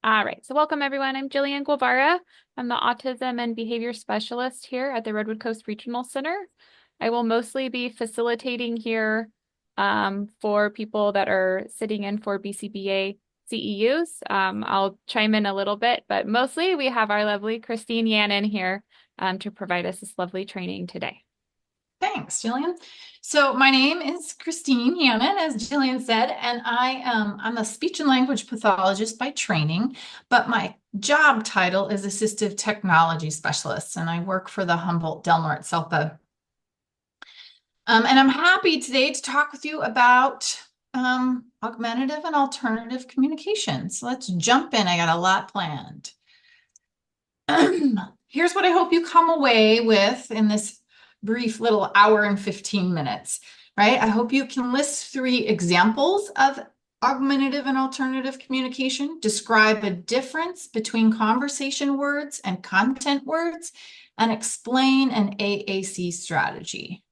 All right, so welcome everyone. I'm Jillian Guevara. I'm the Autism and Behavior Specialist here at the Redwood Coast Regional Center. I will mostly be facilitating here for people that are sitting in for BCBA CEUs. I'll chime in a little bit, but mostly we have our lovely Cristine Yannone here to provide us this lovely training today. Thanks, Jillian. So my name is Cristine Yannone, as Jillian said, and I'm a speech and language pathologist by training, but my job title is assistive technology specialist, and I work for the Humboldt Del Norte SELPA. And I'm happy today to talk with you about augmentative and alternative communication. So let's jump in. I got a lot planned. Here's what I hope you come away with in this brief little hour and 15 minutes, right? I hope you can list 3 examples of augmentative and alternative communication, describe a difference between conversation words and content words, and explain an AAC strategy.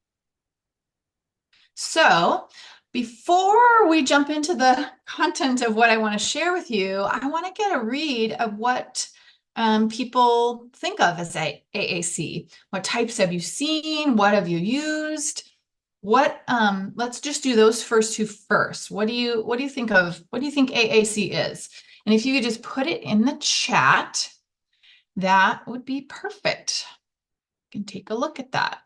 So before we jump into the content of what I want to share with you, I want to get a read of what people think of as AAC. What types have you seen? What have you used? Let's just do those first 2 first. What do you think of, what do you think AAC is? And if you could just put it in the chat, that would be perfect. You can take a look at that.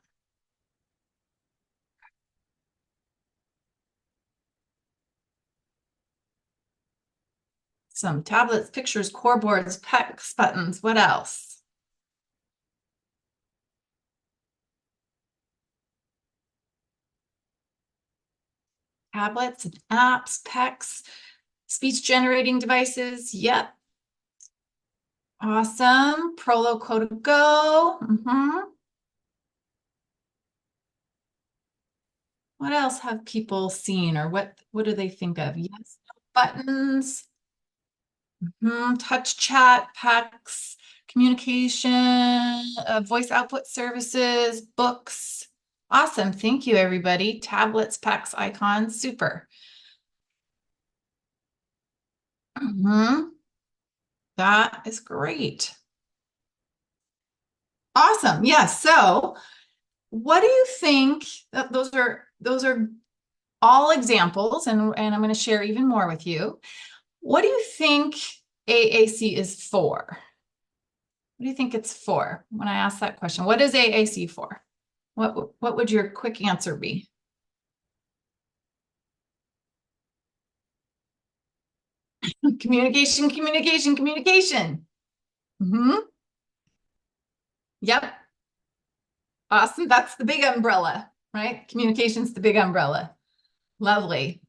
Some tablets, pictures, core boards, PEX buttons. What else? Tablets and apps, PEX, speech generating devices. Yep. Awesome. Prolo Code to Go. What else have people seen, or what do they think of? Yes, buttons. Touch chat, PEX, communication, voice output services, books. Awesome. Thank you, everybody. Tablets, PEX, icons. Super. That is great. Awesome. Yes. So what do you think that those are all examples, and I'm going to share even more with you. What do you think AAC is for? What do you think it's for when I ask that question? What is AAC for? What would your quick answer be? Communication, communication, communication. Yep. Awesome. That's the big umbrella, right? Communication's the big umbrella. Lovely.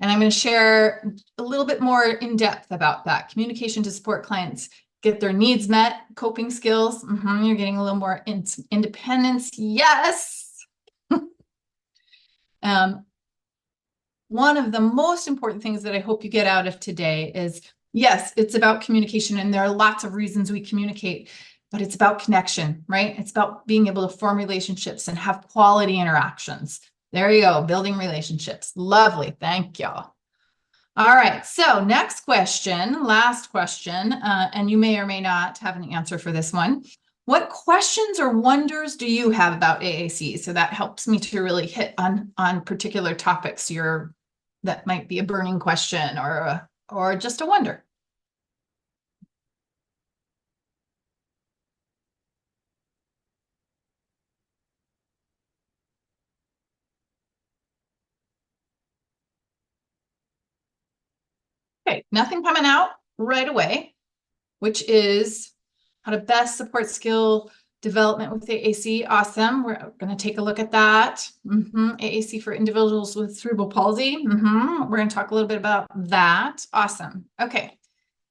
And I'm going to share a little bit more in depth about that. Communication to support clients get their needs met, coping skills. You're getting a little more independence. Yes. One of the most important things that I hope you get out of today is, yes, it's about communication, and there are lots of reasons we communicate, but it's about connection, right? It's about being able to form relationships and have quality interactions. There you go, building relationships. Lovely. Thank y'all. All right, so next question, last question, and you may or may not have an answer for this one. What questions or wonders do you have about AAC? So that helps me to really hit on particular topics that might be a burning question or just a wonder. Okay, nothing coming out right away, which is how to best support skill development with AAC. Awesome. We're going to take a look at that. AAC for individuals with cerebral palsy. We're going to talk a little bit about that. Awesome. Okay.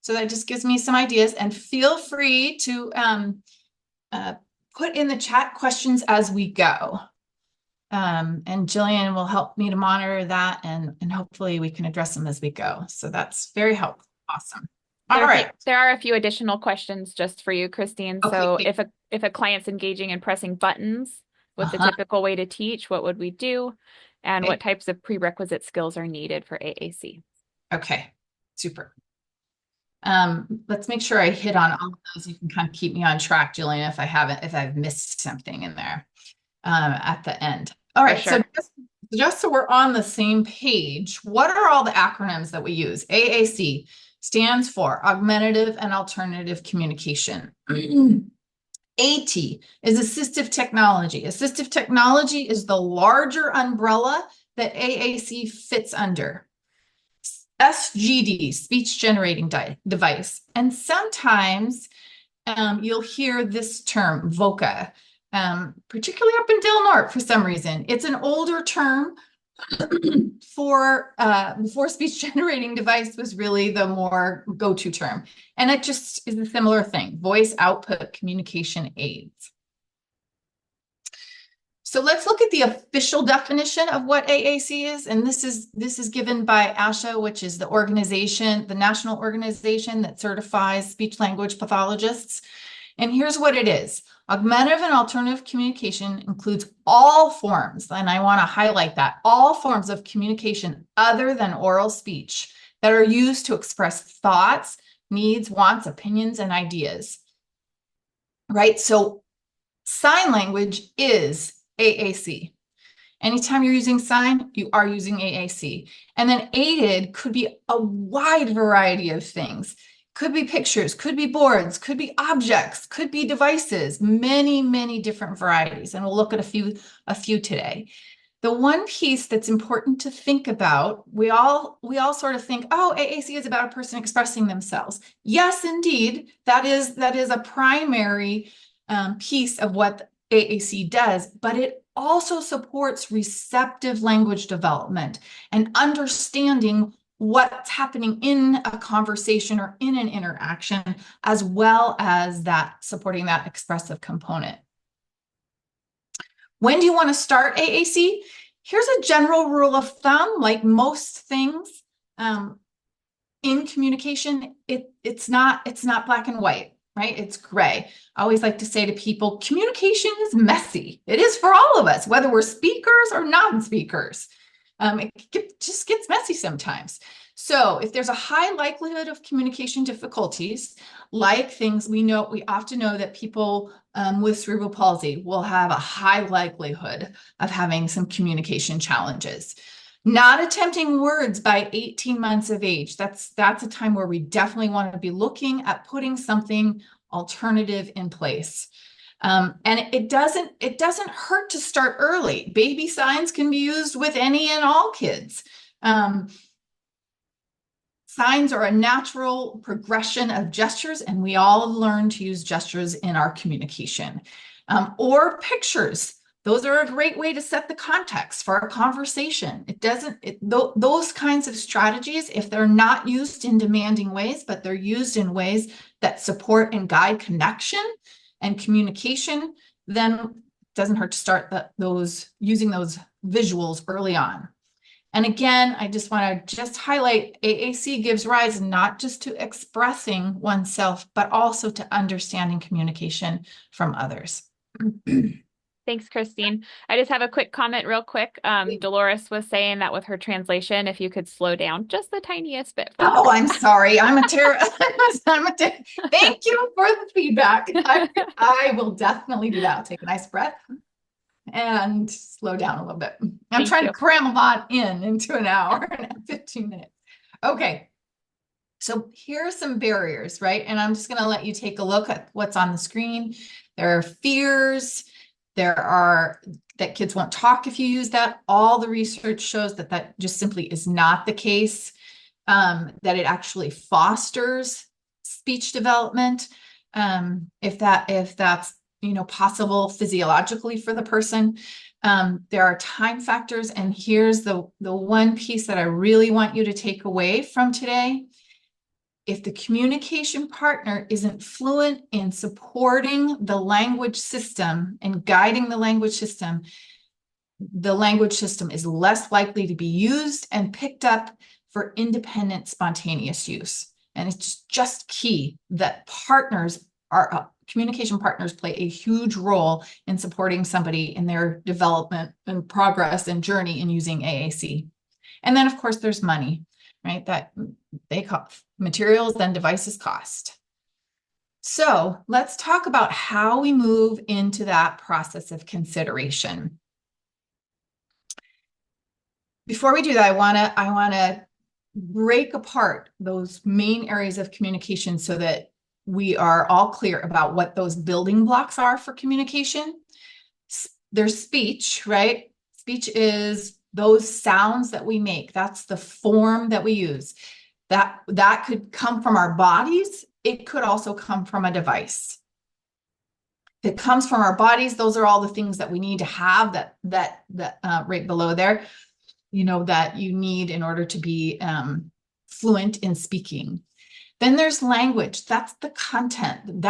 So that just gives me some ideas, and feel free to put in the chat questions as we go. And Jillian will help me to monitor that, and hopefully we can address them as we go. So that's very helpful. Awesome. All right. There are a few additional questions just for you, Cristine. Okay. So if a client's engaging and pressing buttons with the typical way to teach, what would we do? And what types of prerequisite skills are needed for AAC? Okay, super. Let's make sure I hit on all of those. You can kind of keep me on track, Jillian, if I've missed something in there at the end. All For right, so sure. just so we're on the same page, what are all the acronyms that we use? AAC stands for Augmentative and Alternative Communication. AT is assistive technology. Assistive technology is the larger umbrella that AAC fits under. SGD, speech generating device. And sometimes you'll hear this term, VOCA, particularly up in Del Norte for some reason. It's an older term for before speech generating device was really the more go-to term. And it just is a similar thing, voice output communication aids. So let's look at the official definition of what AAC is. And this is given by ASHA, which is the organization, the national organization that certifies speech language pathologists. And here's what it is. Augmentative and alternative communication includes all forms, and I want to highlight that, all forms of communication other than oral speech that are used to express thoughts, needs, wants, opinions, and ideas. Right? So sign language is AAC. Anytime you're using sign, you are using AAC. And then aided could be a wide variety of things. Could be pictures, could be boards, could be objects, could be devices, many, many different varieties. And we'll look at a few today. The one piece that's important to think about, we all sort of think, oh, AAC is about a person expressing themselves. Yes, indeed, that is a primary piece of what AAC does, but it also supports receptive language development and understanding what's happening in a conversation or in an interaction, as well as that supporting that expressive component. When do you want to start AAC? Here's a general rule of thumb, like most things in communication, it's not black and white, right? It's gray. I always like to say to people, communication is messy. It is for all of us, whether we're speakers or non-speakers. It just gets messy sometimes. So if there's a high likelihood of communication difficulties, like things we often know that people with cerebral palsy will have a high likelihood of having some communication challenges. Not attempting words by 18 months of age. That's a time where we definitely want to be looking at putting something alternative in place. And it doesn't hurt to start early. Baby signs can be used with any and all kids. Signs are a natural progression of gestures, and we all learn to use gestures in our communication. Or pictures. Those are a great way to set the context for a conversation. Those kinds of strategies, if they're not used in demanding ways, but they're used in ways that support and guide connection and communication, then it doesn't hurt to start using those visuals early on. And again, I just want to highlight AAC gives rise not just to expressing oneself, but also to understanding communication from others. Thanks, Christine. I just have a quick comment real quick. Dolores was saying that with her translation, if you could slow down just the tiniest bit. Oh, I'm sorry. Thank you for the feedback. I will definitely do that. I'll take a nice breath and slow down a little bit. I'm trying to cram a lot into an hour and 15 minutes. Okay. So here are some barriers, right? And I'm just going to let you take a look at what's on the screen. There are fears. That kids won't talk if you use that. All the research shows that just simply is not the case, that it actually fosters speech development, if that's possible physiologically for the person. There are time factors, and here's the one piece that I really want you to take away from today. If the communication partner isn't fluent in supporting the language system and guiding the language system is less likely to be used and picked up for independent, spontaneous use. And it's just key that communication partners play a huge role in supporting somebody in their development and progress and journey in using AAC. And then, of course, there's money. right? That they cost materials, then devices cost. So let's talk about how we move into that process of consideration. Before we do that, I wanna break apart those main areas of communication so that we are all clear about what those building blocks are for communication. There's speech, right? Speech is those sounds that we make. That's the form that we use. That could come from our bodies. It could also come from a device. If it comes from our bodies, those are all the things that we need to have that right below there, that you need in order to be fluent in speaking. Then there's language. That's the content.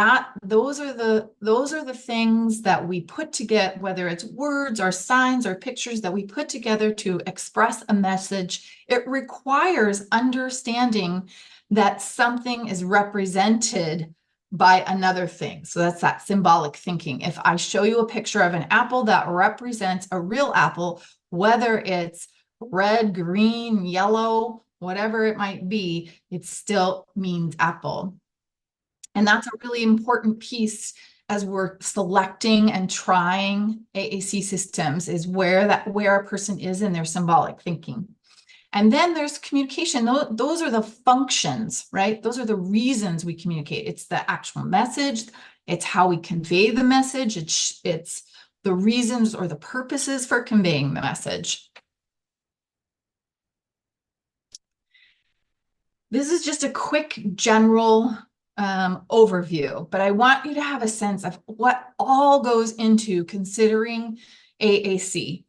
Those are the things that we put together, whether it's words or signs or pictures that we put together to express a message. It requires understanding that something is represented by another thing. So that's that symbolic thinking. If I show you a picture of an apple that represents a real apple, whether it's red, green, yellow, whatever it might be, it still means apple. And that's a really important piece as we're selecting and trying AAC systems, is where a person is in their symbolic thinking. And then there's communication. Those are the functions, right? Those are the reasons we communicate. It's the actual message. It's how we convey the message. It's the reasons or the purposes for conveying the message. This is just a quick general overview, but I want you to have a sense of what all goes into considering AAC,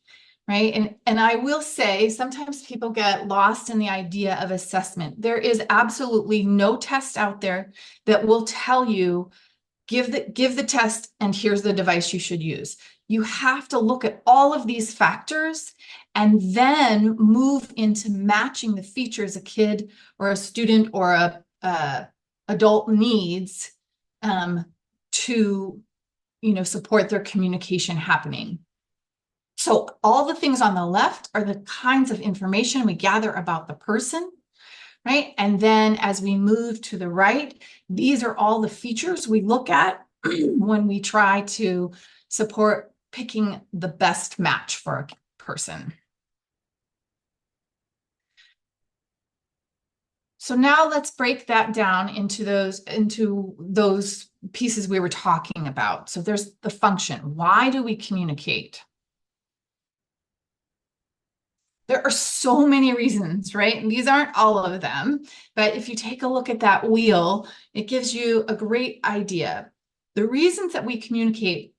right? And I will say, sometimes people get lost in the idea of assessment. There is absolutely no test out there that will tell you, give the test and here's the device you should use. You have to look at all of these factors and then move into matching the features a kid or a student or a adult needs to support their communication happening. So all the things on the left are the kinds of information we gather about the person, right? And then as we move to the right, these are all the features we look at when we try to support picking the best match for a person. So now let's break that down into those pieces we were talking about. So there's the function. Why do we communicate? There are so many reasons, right? And these aren't all of them, but if you take a look at that wheel, it gives you a great idea. The reasons that we communicate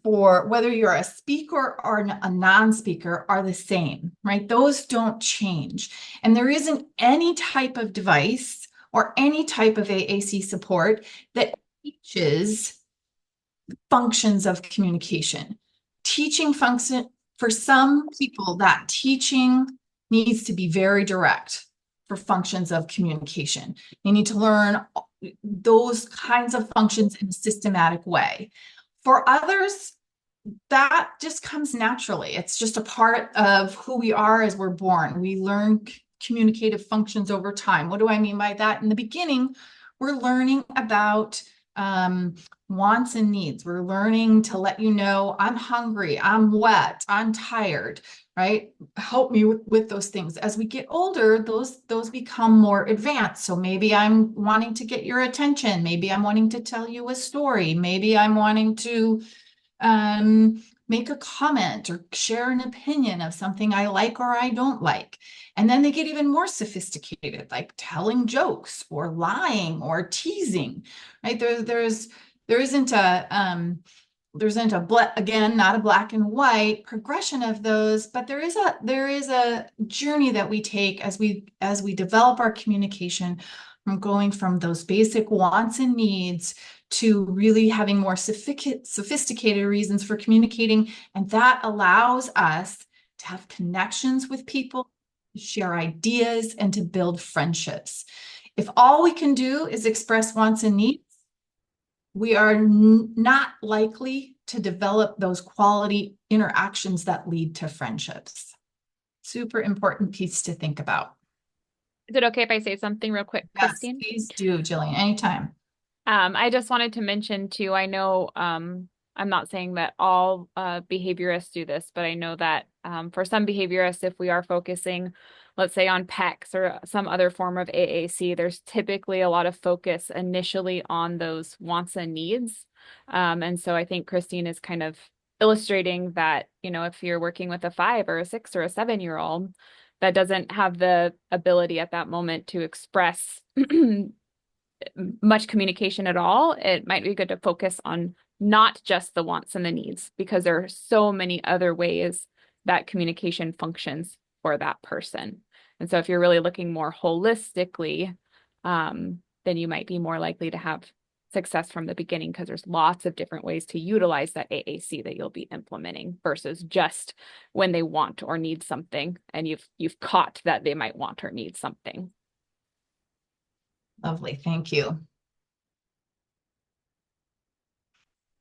for whether you're a speaker or a non-speaker are the same, right? Those don't change. And there isn't any type of device or any type of AAC support that teaches functions of communication. Teaching function, for some people, that teaching needs to be very direct for functions of communication. You need to learn those kinds of functions in a systematic way. For others, that just comes naturally. It's just a part of who we are as we're born. We learn communicative functions over time. What do I mean by that? In the beginning, we're learning about wants and needs. We're learning to let you know, I'm hungry, I'm wet, I'm tired, right? Help me with those things. As we get older, those become more advanced. So maybe I'm wanting to get your attention. Maybe I'm wanting to tell you a story. Maybe I'm wanting to make a comment or share an opinion of something I like or I don't like. And then they get even more sophisticated, like telling jokes or lying or teasing, right? There isn't again, not a black and white progression of those, but there is a journey that we take as we develop our communication, from going from those basic wants and needs to really having more sophisticated reasons for communicating. And that allows us to have connections with people, to share ideas, and to build friendships. If all we can do is express wants and needs, we are not likely to develop those quality interactions that lead to friendships. super important piece to think about. Is it okay if I say something real quick, Yes, Christine? please do, Jillian, anytime. I just wanted to mention too, I know I'm not saying that all behaviorists do this, but I know that for some behaviorists, if we are focusing, let's say on PECs or some other form of AAC, there's typically a lot of focus initially on those wants and needs. And so I think Christine is kind of illustrating that, if you're working with a 5 or a 6 or a 7-year-old that doesn't have the ability at that moment to express much communication at all, it might be good to focus on not just the wants and the needs, because there are so many other ways that communication functions for that person. And so if you're really looking more holistically, then you might be more likely to have success from the beginning, because there's lots of different ways to utilize that AAC that you'll be implementing versus just when they want or need something and you've caught that they might want or need something. Lovely, thank you.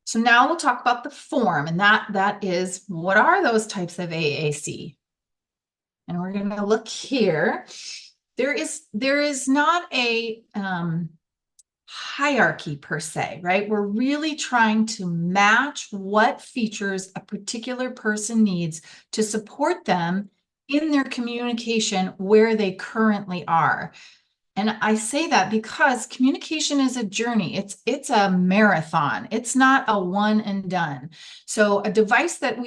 So now we'll talk about the form, and that is, what are those types of AAC? And we're going to look here. There is not a hierarchy per se, right? We're really trying to match what features a particular person needs to support them in their communication where they currently are. And I say that because communication is a journey. It's a marathon. It's not a one and done. So a device that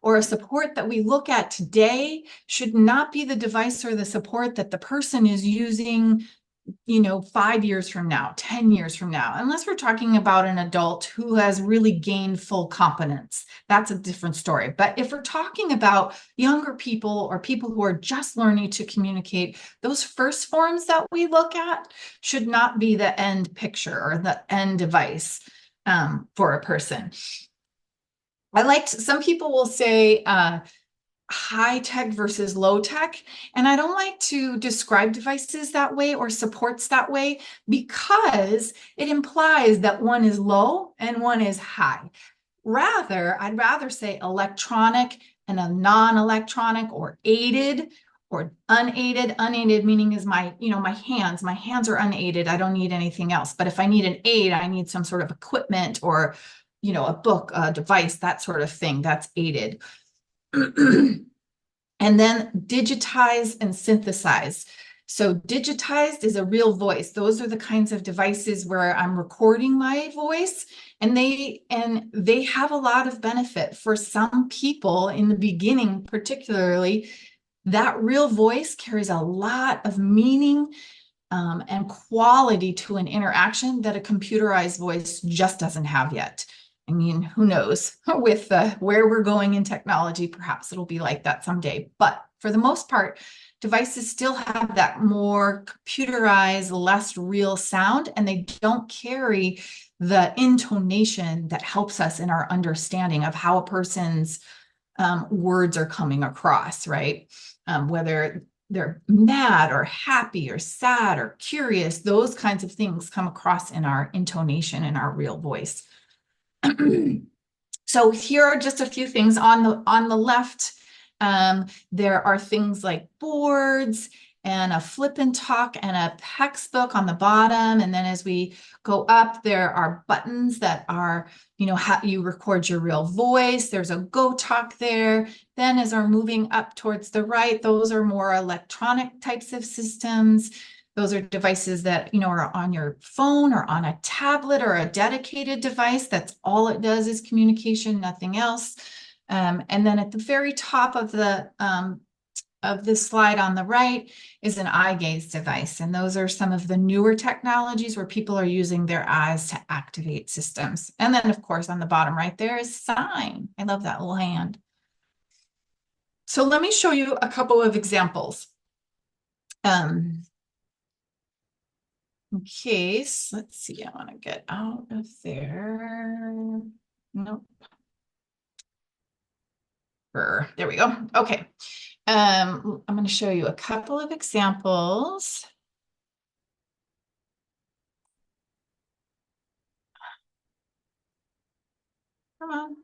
or a support that we look at today should not be the device or the support that the person is using 5 years from now, 10 years from now, unless we're talking about an adult who has really gained full competence. That's a different story. But if we're talking about younger people or people who are just learning to communicate, those first forms that we look at should not be the end picture or the end device for a person. Some people will say, high tech versus low tech. And I don't like to describe devices that way or supports that way, because it implies that one is low and one is high. I'd rather say electronic and a non-electronic, or aided or unaided. Unaided meaning is my hands are unaided. I don't need anything else. But if I need an aid, I need some sort of equipment or, a book, a device, that sort of thing. That's aided. And then digitize and synthesize. So digitized is a real voice. Those are the kinds of devices where I'm recording my voice, and they have a lot of benefit for some people in the beginning. Particularly, that real voice carries a lot of meaning and quality to an interaction that a computerized voice just doesn't have yet. I mean, who knows? With where we're going in technology, perhaps it'll be like that someday. But for the most part, devices still have that more computerized, less real sound, and they don't carry the intonation that helps us in our understanding of how a person's words are coming across, right? Whether they're mad or happy or sad or curious, those kinds of things come across in our intonation and our real voice. So here are just a few things on the left. There are things like boards and a flip and talk and a textbook on the bottom. And then as we go up, there are buttons that are, how you record your real voice. There's a go talk there. Then as we're moving up towards the right, those are more electronic types of systems. Those are devices that, are on your phone or on a tablet or a dedicated device. That's all it does is communication, nothing else. And then at the very top of this slide on the right is an eye gaze device. And those are some of the newer technologies where people are using their eyes to activate systems. And then, of course, on the bottom right there is sign. I love that little hand. So let me show you a couple of examples. Okay, so let's see. I want to get out of there. Nope. There we go. Okay. I'm going to show you a couple of examples. Come on.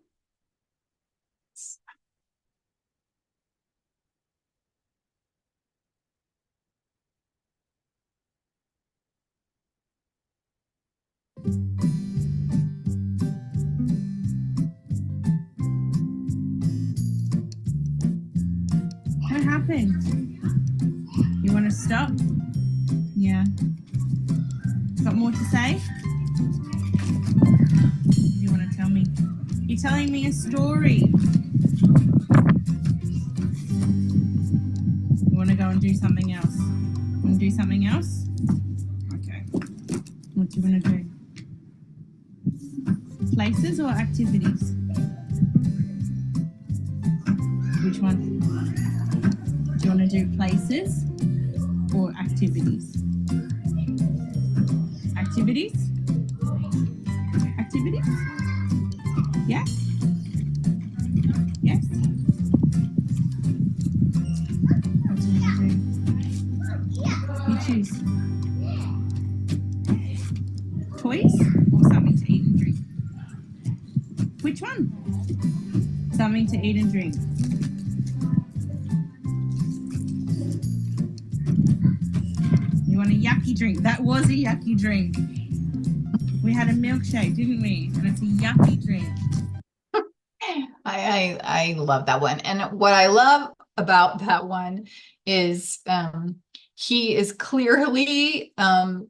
What happened? You want to stop? Yeah. Got more to say? You want to tell me? You're telling me a story. You want to go and do something else? Want to do something else? Okay. What do you want to do? Places or activities? Which one? Do you want to do places or activities? Activities? Activities? Yes? Yes? What do you want to do? You choose. Toys or something to eat and drink? Which one? Something to eat and drink. You want a yucky drink? That was a yucky drink. We had a milkshake, didn't we? And it's a yucky drink. I love that one. And what I love about that one is he is clearly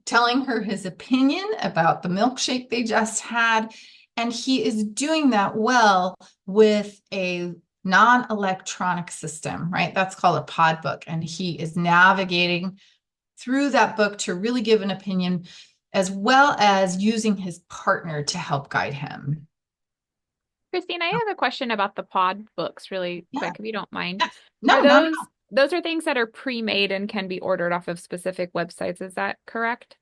telling her his opinion about the milkshake they just had. And he is doing that well with a non-electronic system, right? That's called a pod book. And he is navigating through that book to really give an opinion, as well as using his partner to help guide him. Cristine, I have a question about the pod books really Yeah. quick, if you don't mind. Yeah. No, Are no, no. those are things that are pre-made and can be ordered off of specific websites, is that correct?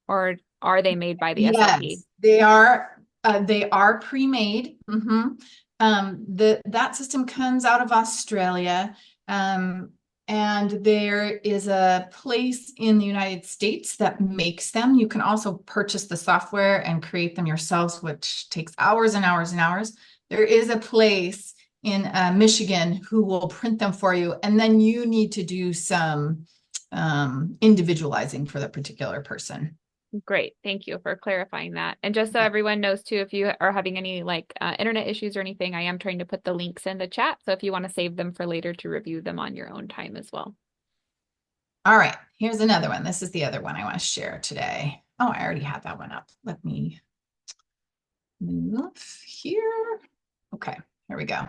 Or are they made by the SLP? Yes, they are. They are pre-made. That system comes out of Australia. And there is a place in the United States that makes them. You can also purchase the software and create them yourselves, which takes hours and hours and hours. There is a place in Michigan who will print them for you, and then you need to do some individualizing for the particular person. Great. Thank you for clarifying that. And just so everyone knows too, if you are having any internet issues or anything, I am trying to put the links in the chat. So if you want to save them for later to review them on your own time as well. All right, here's another one. This is the other one I want to share today. Oh, I already had that one up. Let me move here. Okay, here we go.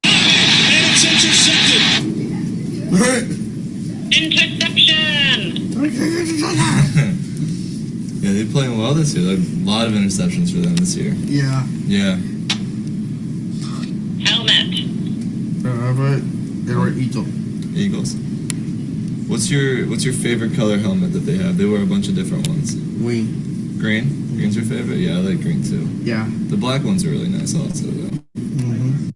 It's intercepted. Interception! Yeah, they're playing well this year. Like, a lot of interceptions for them this year. Yeah. Yeah. Helmet. They were Eagles. What's your favorite color helmet that they have? They wear a bunch of different ones. Green. Green? Green's your favorite? Yeah, I like green too. Yeah. The black ones are really nice also though. Mm-hmm.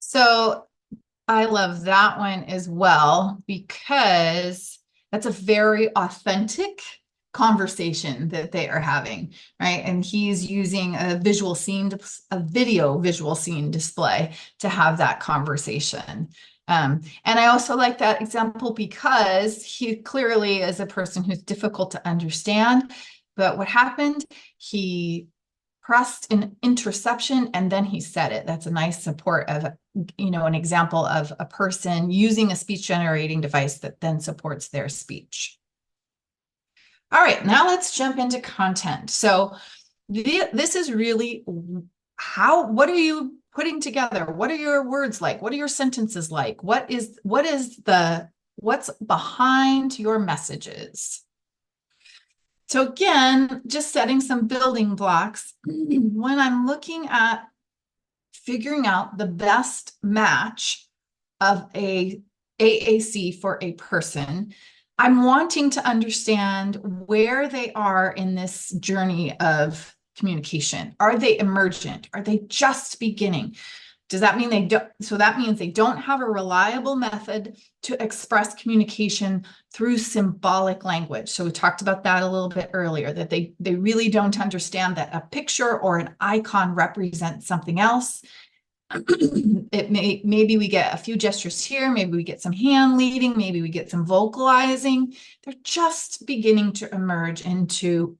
So I love that one as well, because that's a very authentic conversation that they are having, right? And he's using a video visual scene display to have that conversation. And I also like that example because he clearly is a person who's difficult to understand. But what happened? He pressed an interception and then he said it. That's a nice support of, an example of a person using a speech generating device that then supports their speech. All right, now let's jump into content. So this is really what are you putting together? What are your words like? What are your sentences like? What's behind your messages? So again, just setting some building blocks. When I'm looking at figuring out the best match of a AAC for a person, I'm wanting to understand where they are in this journey of communication. Are they emergent? Are they just beginning? Does that mean they don't? So that means they don't have a reliable method to express communication through symbolic language. So we talked about that a little bit earlier, that they really don't understand that a picture or an icon represents something else. Maybe we get a few gestures here, maybe we get some hand leading, maybe we get some vocalizing. They're just beginning to emerge into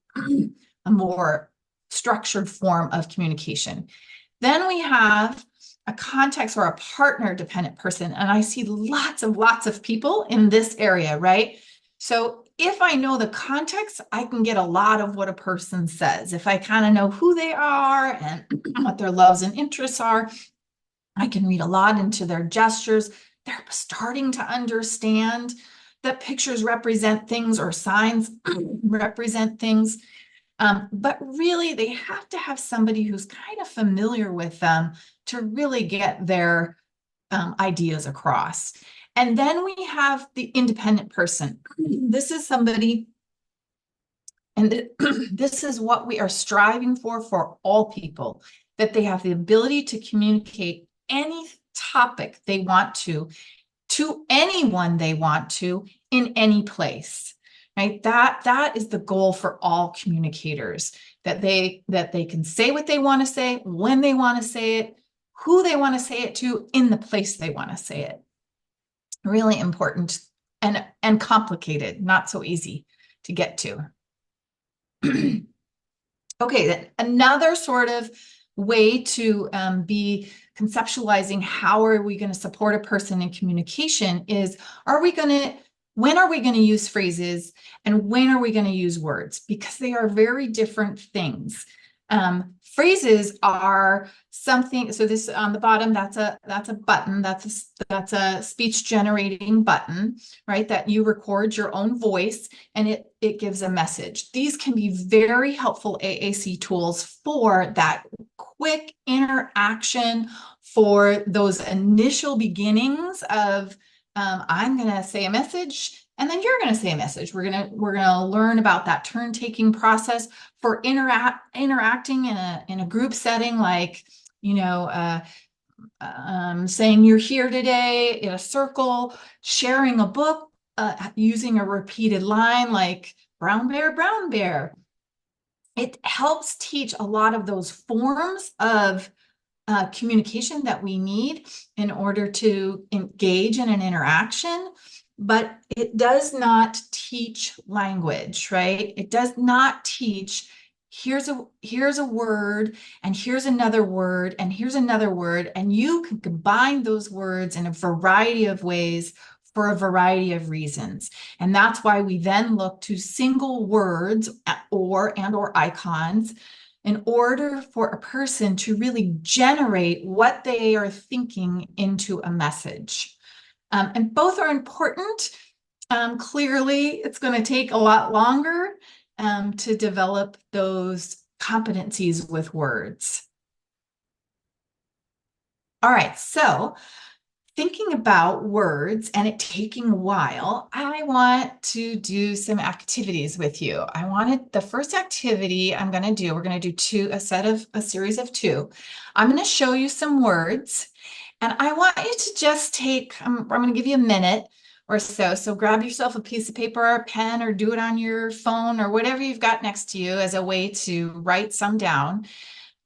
a more structured form of communication. Then we have a context or a partner dependent person. And I see lots of people in this area, right? So if I know the context, I can get a lot of what a person says. If I kind of know who they are and what their loves and interests are, I can read a lot into their gestures. They're starting to understand that pictures represent things or signs represent things. But really, they have to have somebody who's kind of familiar with them to really get their ideas across. And then we have the independent person. This is somebody, and this is what we are striving for all people, that they have the ability to communicate any topic they want to anyone they want to in any place. Right? That is the goal for all communicators, that they can say what they want to say, when they want to say it, who they want to say it to, in the place they want to say it. Really important and complicated, not so easy to get to. Okay, then another sort of way to be conceptualizing how are we going to support a person in communication is, when are we going to use phrases and when are we going to use words? Because they are very different things. Phrases are something, so this on the bottom, that's a button, that's a speech generating button, right? That you record your own voice and it gives a message. These can be very helpful AAC tools for that quick interaction, for those initial beginnings of I'm going to say a message and then you're going to say a message. We're going to learn about that turn taking process for interacting in a group setting, like, saying you're here today in a circle, sharing a book, using a repeated line like brown bear, brown bear. It helps teach a lot of those forms of communication that we need in order to engage in an interaction, but it does not teach language, right? It does not teach here's a word and here's another word and here's another word, and you can combine those words in a variety of ways for a variety of reasons. And that's why we then look to single words or icons in order for a person to really generate what they are thinking into a message. And both are important. Clearly, it's going to take a lot longer to develop those competencies with words. All right, so thinking about words and it taking a while, I want to do some activities with you. The first activity I'm going to do, we're going to do a series of two. I'm going to show you some words and I want you to just I'm going to give you a minute or so. So grab yourself a piece of paper or a pen or do it on your phone or whatever you've got next to you as a way to write some down.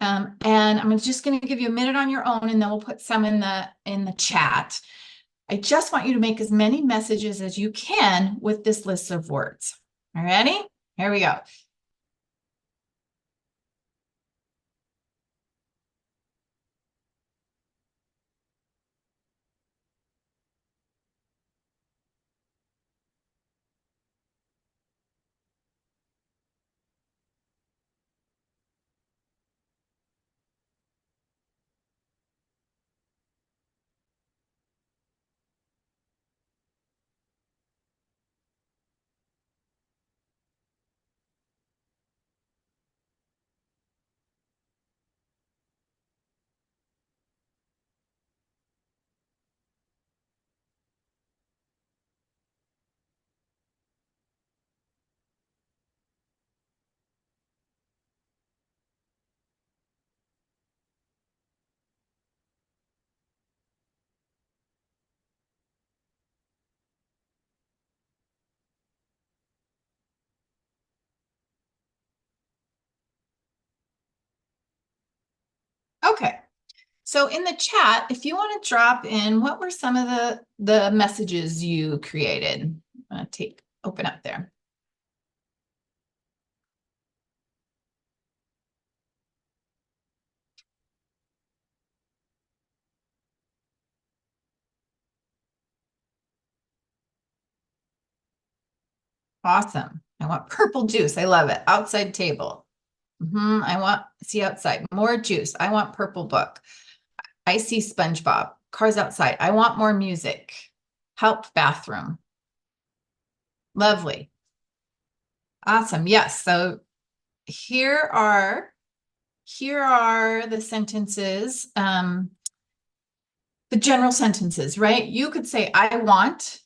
And I'm just going to give you a minute on your own, and then we'll put some in the chat. I just want you to make as many messages as you can with this list of words. All right, ready? Here we go. So in the chat, if you want to drop in, what were some of the messages you created? Open up there. Awesome. I want purple juice. I love it. Outside table. I want see outside. More juice. I want purple book. I see SpongeBob. Cars outside. I want more music. Help bathroom. Lovely. Awesome. Yes. So here are the sentences, the general sentences, right? You could say, I want,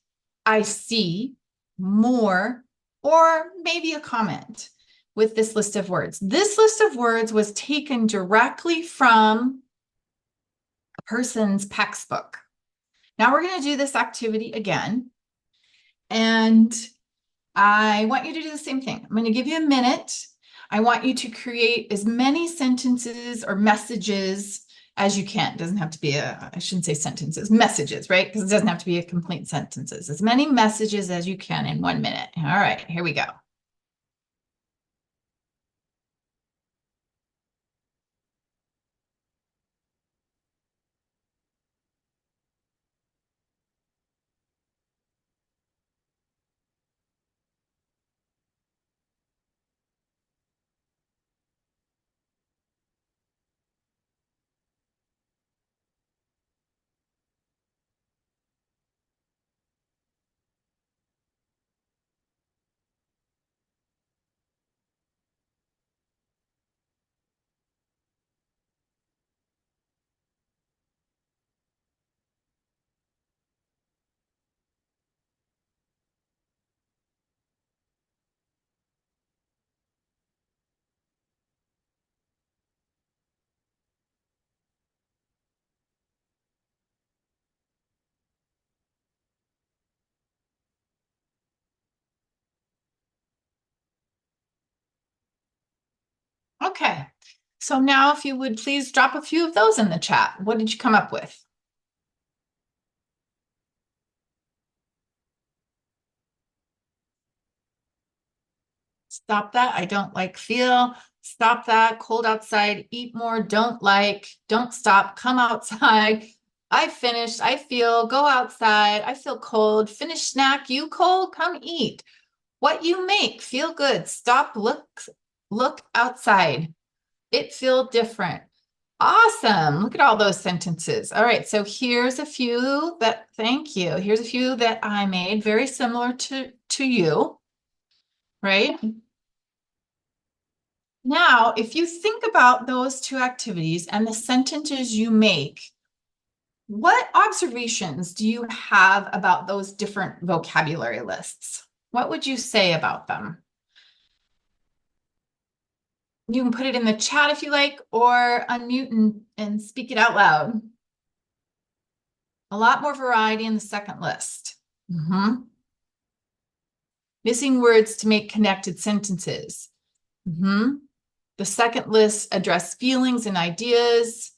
I see, more, or maybe a comment with this list of words. This list of words was taken directly from a person's textbook. Now we're going to do this activity again. And I want you to do the same thing. I'm going to give you a minute. I want you to create as many sentences or messages as you can. It doesn't have to be I shouldn't say sentences, messages, right? Because it doesn't have to be a complete sentences. As many messages as you can in 1 minute. All right, here we go. Okay, so now if you would please drop a few of those in the chat. What did you come up with? Stop that. I don't like feel. Stop that. Cold outside. Eat more. Don't like. Don't stop. Come outside. I finished. I feel. Go outside. I feel cold. Finish snack. You cold? Come eat. What you make. Feel good. Stop. Look outside. It feel different. Awesome. Look at all those sentences. All right. So here's a few that, thank you. Here's a few that I made very similar to you, right? Now, if you think about those two activities and the sentences you make, what observations do you have about those different vocabulary lists? What would you say about them? You can put it in the chat if you like, or unmute and speak it out loud. A lot more variety in the second list. Missing words to make connected sentences. The second list addressed feelings and ideas.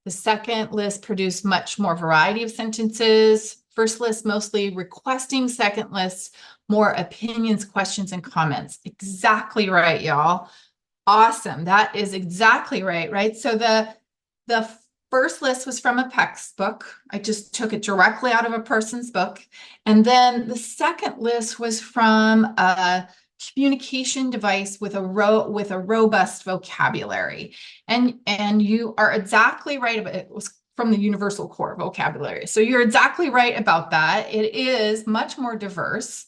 The second list produced much more variety of sentences. First list mostly requesting. Second list more opinions, questions, and comments. Exactly right, y'all. Awesome. That is exactly right, right? So the first list was from a textbook. I just took it directly out of a person's book. And then the second list was from a communication device with a robust vocabulary. And you are exactly right about it. It was from the universal core vocabulary. So you're exactly right about that. It is much more diverse.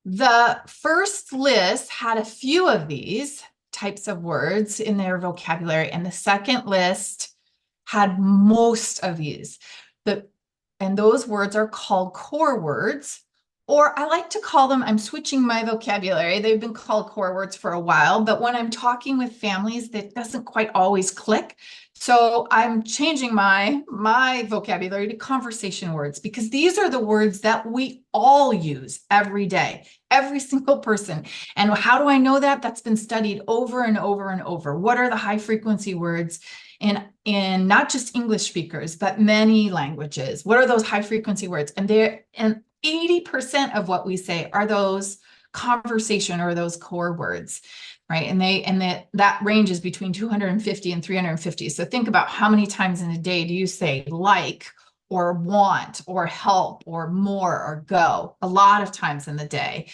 The first list had a few of these types of words in their vocabulary, and the second list had most of these. And those words are called core words, Or I like to call them, I'm switching my vocabulary. They've been called core words for a while, but when I'm talking with families, that doesn't quite always click. So I'm changing my vocabulary to conversation words, because these are the words that we all use every day, every single person. And how do I know that? That's been studied over and over and over. What are the high frequency words in not just English speakers, but many languages? What are those high frequency words? And 80% of what we say are those conversation or those core words, right? And that ranges between 250 and 350. So think about how many times in a day do you say like, or want, or help, or more, or go? A lot of times in the day.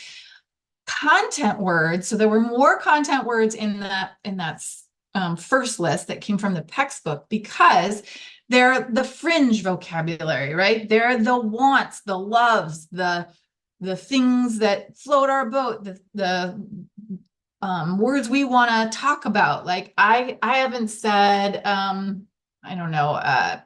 Content words. So there were more content words in that first list that came from the textbook, because they're the fringe vocabulary, right? They're the wants, the loves, the things that float our boat, the words we want to talk about. Like I haven't said, I don't know,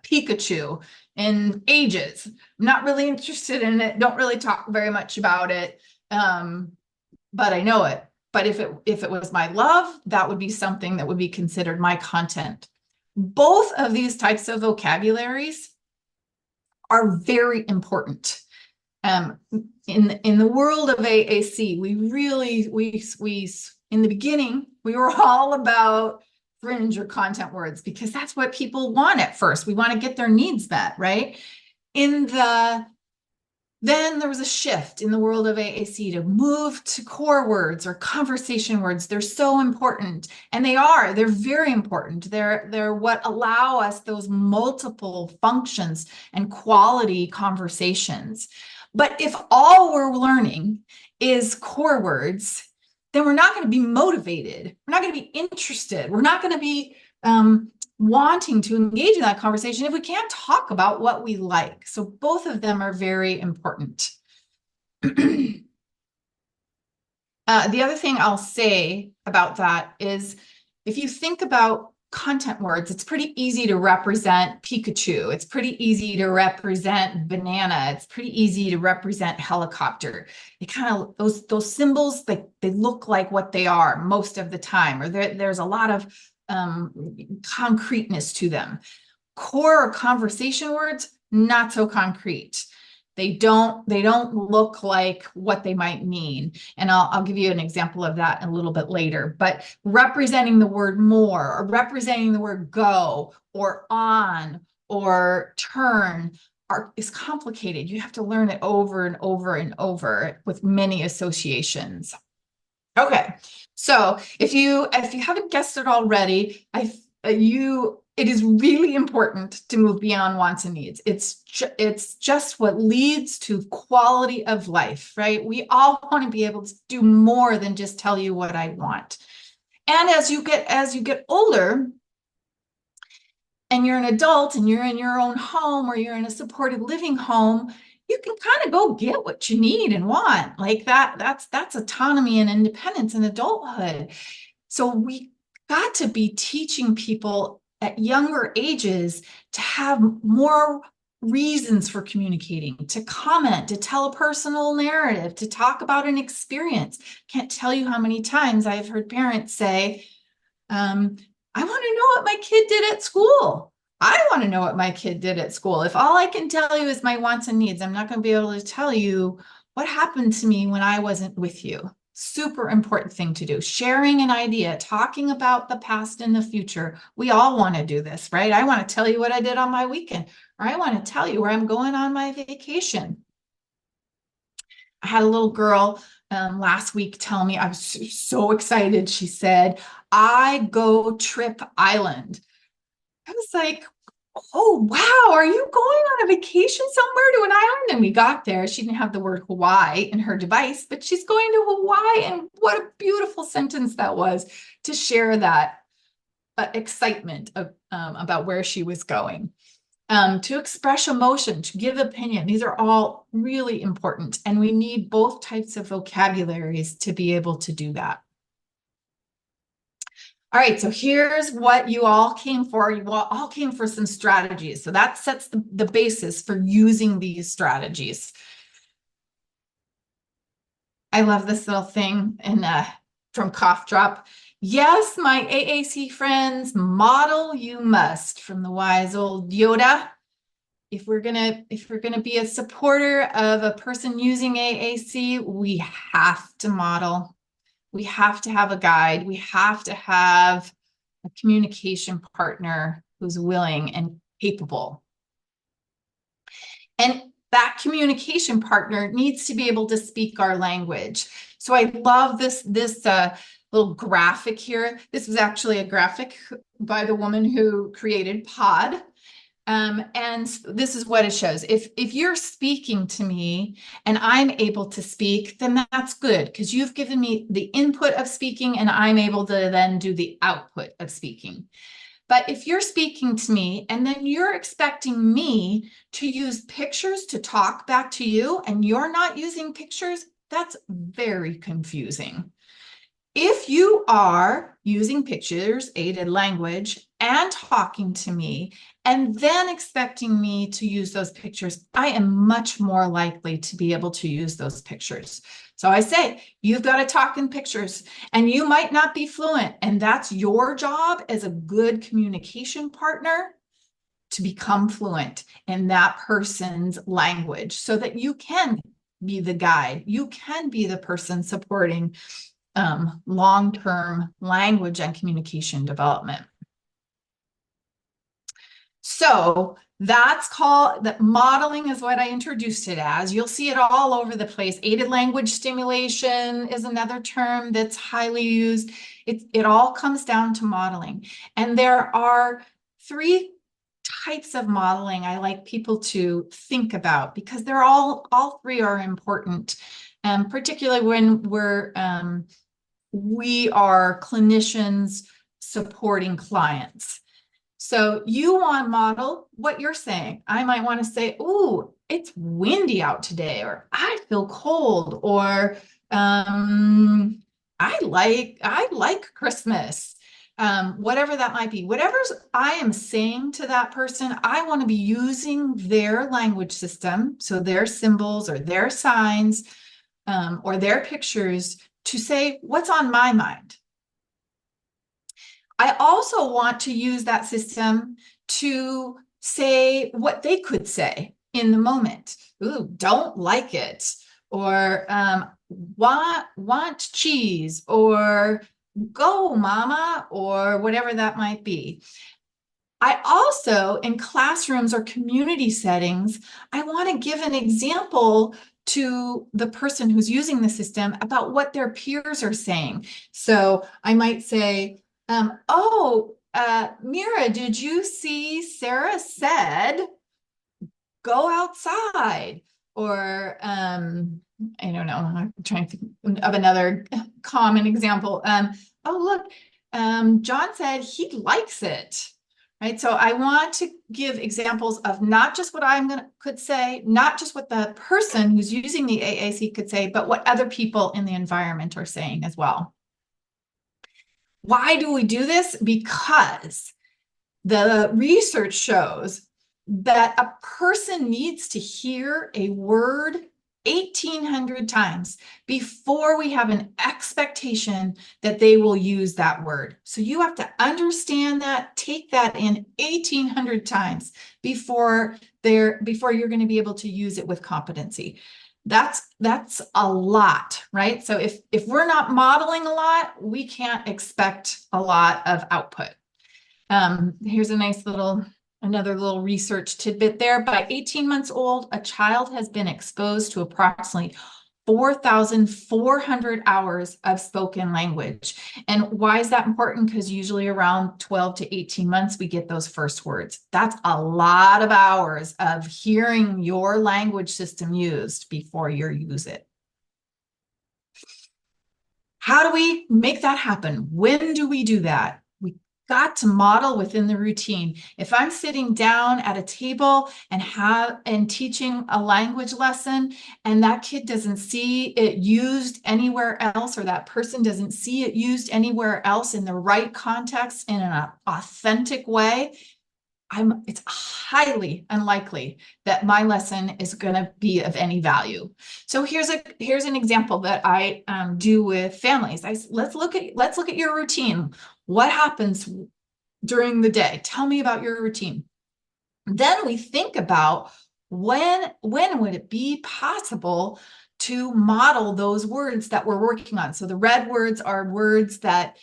Pikachu in ages. I'm not really interested in it. Don't really talk very much about it. But I know it. But if it was my love, that would be something that would be considered my content. Both of these types of vocabularies are very important. In the world of AAC, we in the beginning, we were all about fringe or content words, because that's what people want at first. We want to get their needs met, right? Then there was a shift in the world of AAC to move to core words or conversation words. They're so important, and they're very important. They're what allow us those multiple functions and quality conversations. But if all we're learning is core words, then we're not going to be motivated. We're not going to be interested. We're not going to be wanting to engage in that conversation if we can't talk about what we like. So both of them are very important. The other thing I'll say about that is, if you think about content words, it's pretty easy to represent Pikachu. It's pretty easy to represent banana. It's pretty easy to represent helicopter. They kind of, those symbols, they look like what they are most of the time, or there's a lot of concreteness to them. Core or conversation words, not so concrete. They don't look like what they might mean. And I'll give you an example of that a little bit later. But representing the word more, or representing the word go, or on, or turn is complicated. You have to learn it over and over and over with many associations. Okay, so if you haven't guessed it already, it is really important to move beyond wants and needs. It's just what leads to quality of life, right? We all want to be able to do more than just tell you what I want. And as you get older, and you're an adult, and you're in your own home, or you're in a supported living home, you can kind of go get what you need and want. Like that's autonomy and independence in adulthood. So we got to be teaching people at younger ages to have more reasons for communicating, to comment, to tell a personal narrative, to talk about an experience. Can't tell you how many times I've heard parents say, I want to know what my kid did at school. I want to know what my kid did at school. If all I can tell you is my wants and needs, I'm not going to be able to tell you what happened to me when I wasn't with you. Super important thing to do. Sharing an idea, talking about the past and the future. We all want to do this, right? I want to tell you what I did on my weekend, or I want to tell you where I'm going on my vacation. I had a little girl last week tell me, I was so excited. She said, I go trip island. I was like, oh, wow, are you going on a vacation somewhere to an island? And we got there. She didn't have the word Hawaii in her device, but she's going to Hawaii. And what a beautiful sentence that was, to share that excitement about where she was going. To express emotion, to give opinion. These are all really important. And we need both types of vocabularies to be able to do that. All right, so here's what you all came for. You all came for some strategies. So that sets the basis for using these strategies. I love this little thing from Cough Drop. Yes, my AAC friends, model you must, from the wise old Yoda. If we're gonna be a supporter of a person using AAC, we have to model. We have to have a guide. We have to have a communication partner who's willing and capable. And that communication partner needs to be able to speak our language. So I love this little graphic here. This was actually a graphic by the woman who created Pod. And this is what it shows. If you're speaking to me and I'm able to speak, then that's good, because you've given me the input of speaking and I'm able to then do the output of speaking. But if you're speaking to me and then you're expecting me to use pictures to talk back to you and you're not using pictures, that's very confusing. If you are using pictures, aided language, and talking to me, and then expecting me to use those pictures, I am much more likely to be able to use those pictures. So I say, you've got to talk in pictures, and you might not be fluent, and that's your job as a good communication partner, to become fluent in that person's language so that you can be the guide. You can be the person supporting long-term language and communication development. So that's called, that modeling is what I introduced it as. You'll see it all over the place. Aided language stimulation is another term that's highly used. It all comes down to modeling. And there are 3 types of modeling I like people to think about, because they're all 3 are important, particularly when we are clinicians supporting clients. So you want to model what you're saying. I might want to say, "Ooh, it's windy out today," or "I feel cold," or I like Christmas." Whatever that might be, whatever I am saying to that person, I want to be using their language system, so their symbols or their signs or their pictures, to say what's on my mind. I also want to use that system to say what they could say in the moment. Ooh, don't like it, or want cheese, or go mama, or whatever that might be. I also, in classrooms or community settings, I want to give an example to the person who's using the system about what their peers are saying. So I might say, Mira, did you see Sarah said, go outside? Or, I don't know, I'm trying to think of another common example. Look, John said he likes it. Right. So I want to give examples of not just what could say, not just what the person who's using the AAC could say, but what other people in the environment are saying as well. Why do we do this? Because the research shows that a person needs to hear a word 1,800 times before we have an expectation that they will use that word. So you have to understand that, take that in 1,800 times before you're going to be able to use it with competency. That's a lot, right? So if we're not modeling a lot, we can't expect a lot of output. Here's a nice another little research tidbit there. By 18 months old, a child has been exposed to approximately 4,400 hours of spoken language. And why is that important? Because usually around 12 to 18 months, we get those first words. That's a lot of hours of hearing your language system used before you use it. How do we make that happen? When do we do that? Got to model within the routine. If I'm sitting down at a table and teaching a language lesson, and that kid doesn't see it used anywhere else, or that person doesn't see it used anywhere else in the right context in an authentic way, it's highly unlikely that my lesson is going to be of any value. So here's an example that I do with families. Let's look at your routine. What happens during the day? Tell me about your routine. Then we think about when would it be possible to model those words that we're working on. So the red words are words that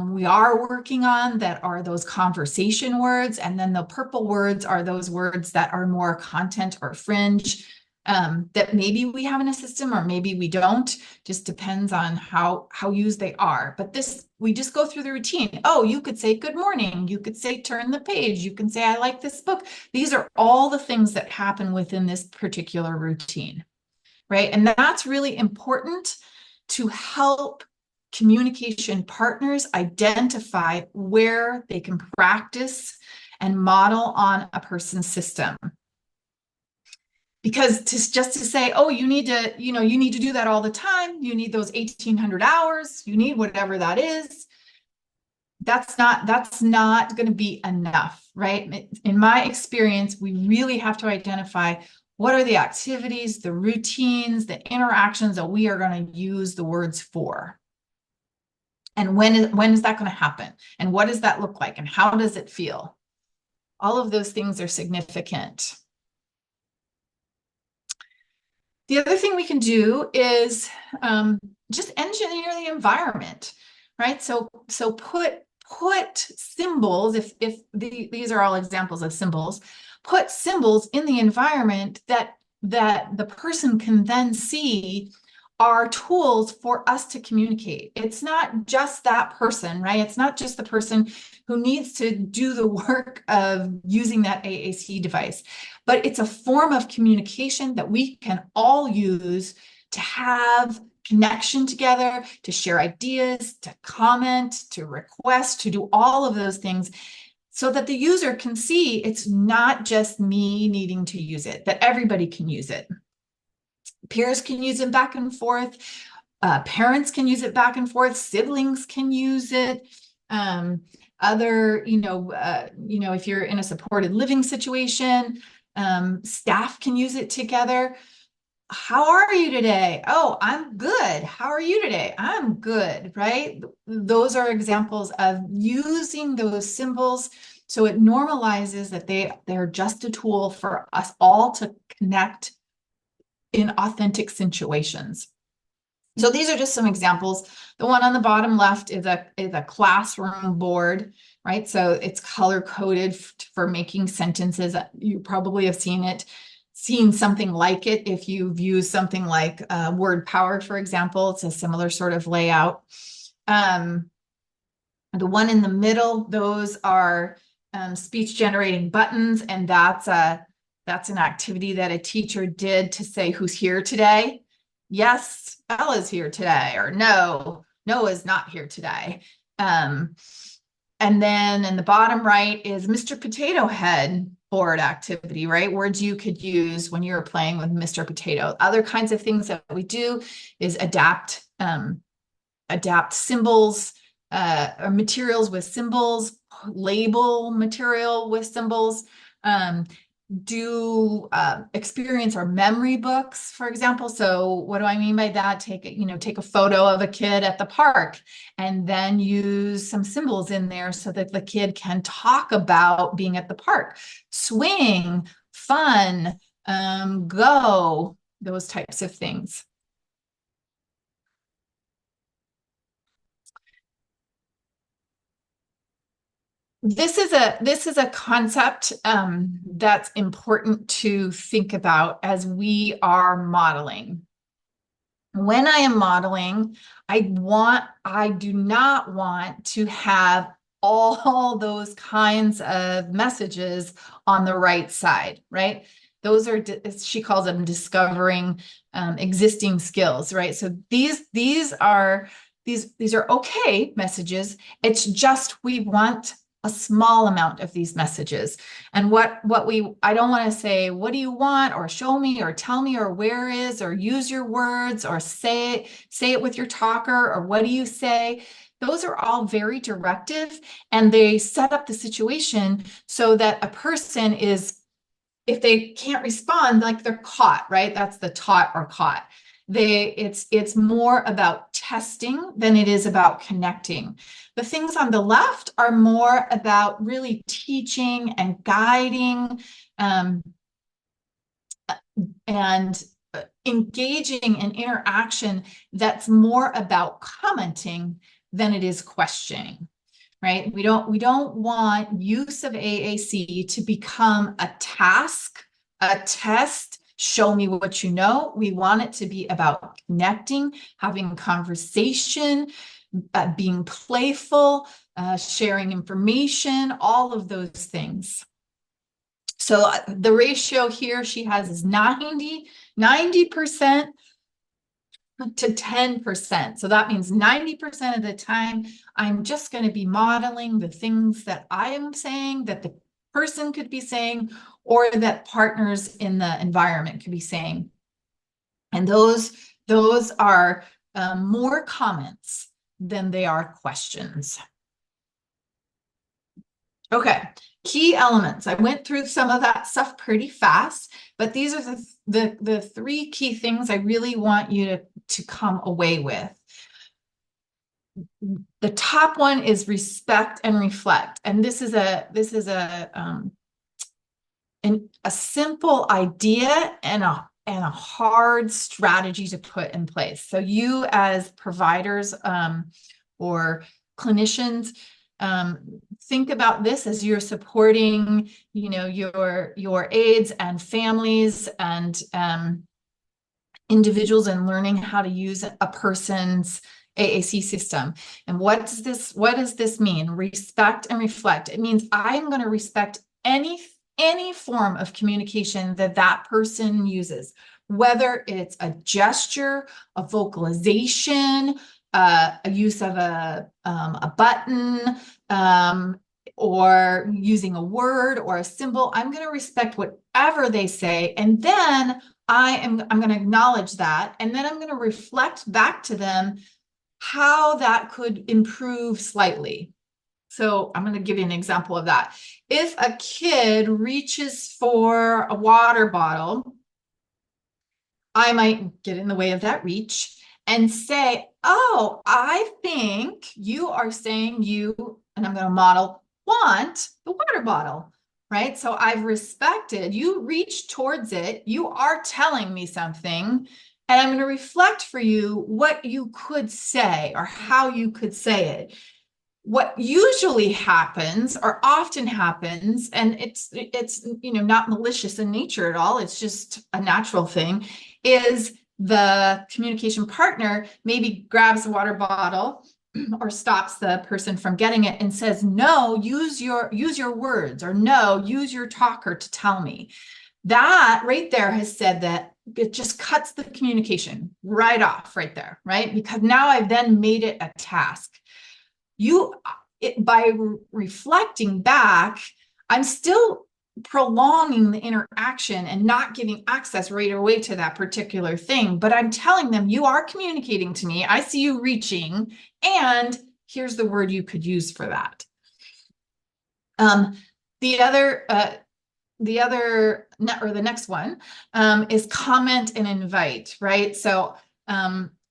we are working on, that are those conversation words. And then the purple words are those words that are more content or fringe, that maybe we have in a system or maybe we don't. Just depends on how used they are. But we just go through the routine. Oh, you could say good morning. You could say turn the page. You can say I like this book. These are all the things that happen within this particular routine, right? And that's really important to help communication partners identify where they can practice and model on a person's system. Because just to say, oh, you need to do that all the time. You need those 1,800 hours. You need whatever that is. That's not going to be enough, right? In my experience, we really have to identify what are the activities, the routines, the interactions that we are going to use the words for. And when is that going to happen? And what does that look like? And how does it feel? All of those things are significant. The other thing we can do is just engineer the environment, right? So put symbols, if these are all examples of symbols, put symbols in the environment that the person can then see are tools for us to communicate. It's not just that person, right? It's not just the person who needs to do the work of using that AAC device, but it's a form of communication that we can all use to have connection together, to share ideas, to comment, to request, to do all of those things so that the user can see it's not just me needing to use it, that everybody can use it. Peers can use it back and forth. Parents can use it back and forth. Siblings can use it. If you're in a supported living situation, staff can use it together. How are you today? Oh, I'm good. How are you today? I'm good, right? Those are examples of using those symbols. So it normalizes that they're just a tool for us all to connect in authentic situations. So these are just some examples. The one on the bottom left is a classroom board, right? So it's color coded for making sentences. You probably have seen something like it. If you've used something like Word Power, for example, it's a similar sort of layout. The one in the middle, those are speech generating buttons, and that's an activity that a teacher did to say who's here today. Yes, Bella's here today, or no, Noah's not here today. And then in the bottom right is Mr. Potato Head board activity, right? Words you could use when you're playing with Mr. Potato. Other kinds of things that we do is adapt symbols or materials with symbols, label material with symbols, do experience or memory books, for example. So what do I mean by that? Take a photo of a kid at the park and then use some symbols in there so that the kid can talk about being at the park. Swing, fun, go, those types of things. This is a concept that's important to think about as we are modeling. When I am modeling, I do not want to have all those kinds of messages on the right side, right? Those are, she calls them discovering existing skills, right? So these are okay messages. It's just we want a small amount of these messages. And I don't want to say, what do you want, or show me, or tell me, or where is, or use your words, or say it with your talker, or what do you say? those are all very directive, and they set up the situation so that a person is, if they can't respond, like they're caught, right? That's the taught or caught. It's more about testing than it is about connecting. The things on the left are more about really teaching and guiding, and engaging in interaction that's more about commenting than it is questioning, right? We don't want use of AAC to become a task, a test, show me what you know. We want it to be about connecting, having conversation, being playful, sharing information, all of those things. So the ratio here she has is 90% to 10%. So that means 90% of the time, I'm just going to be modeling the things that I am saying, that the person could be saying, or that partners in the environment could be saying. And those are more comments than they are questions. Okay, key elements. I went through some of that stuff pretty fast, but these are the three key things I really want you to come away with. The top one is respect and reflect, and this is a simple idea and a hard strategy to put in place. So you as providers or clinicians, think about this as you're supporting, your aides and families and individuals in learning how to use a person's AAC system. And what does this mean? Respect and reflect. It means I'm going to respect any form of communication that person uses, whether it's a gesture, a vocalization, a use of a button, or using a word or a symbol. I'm going to respect whatever they say, and then I'm going to acknowledge that, and then I'm going to reflect back to them how that could improve slightly. So I'm going to give you an example of that. If a kid reaches for a water bottle, I might get in the way of that reach and say, oh, I think you are saying you, and I'm going to model, want the water bottle, right? So I've respected, you reach towards it, you are telling me something, and I'm going to reflect for you what you could say or how you could say it. What usually happens or often happens, and it's not malicious in nature at all, it's just a natural thing, is the communication partner maybe grabs the water bottle or stops the person from getting it and says, no, use your words, or no, use your talker to tell me. That right there has said that it just cuts the communication right off right there, right? Because now I've then made it a task. By reflecting back, I'm still prolonging the interaction and not giving access right away to that particular thing, but I'm telling them, you are communicating to me, I see you reaching, and here's the word you could use for that. The next one is comment and invite, right? So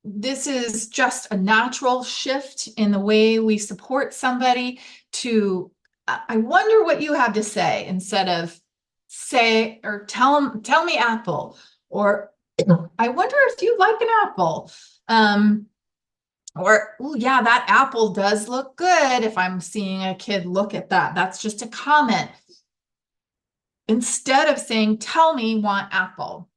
this is just a natural shift in the way we support somebody to, I wonder what you have to say, instead of say or tell me apple, or I wonder if you like an apple, or, oh yeah, that apple does look good. If I'm seeing a kid look at that, that's just a comment. Instead of saying, tell me, want apple.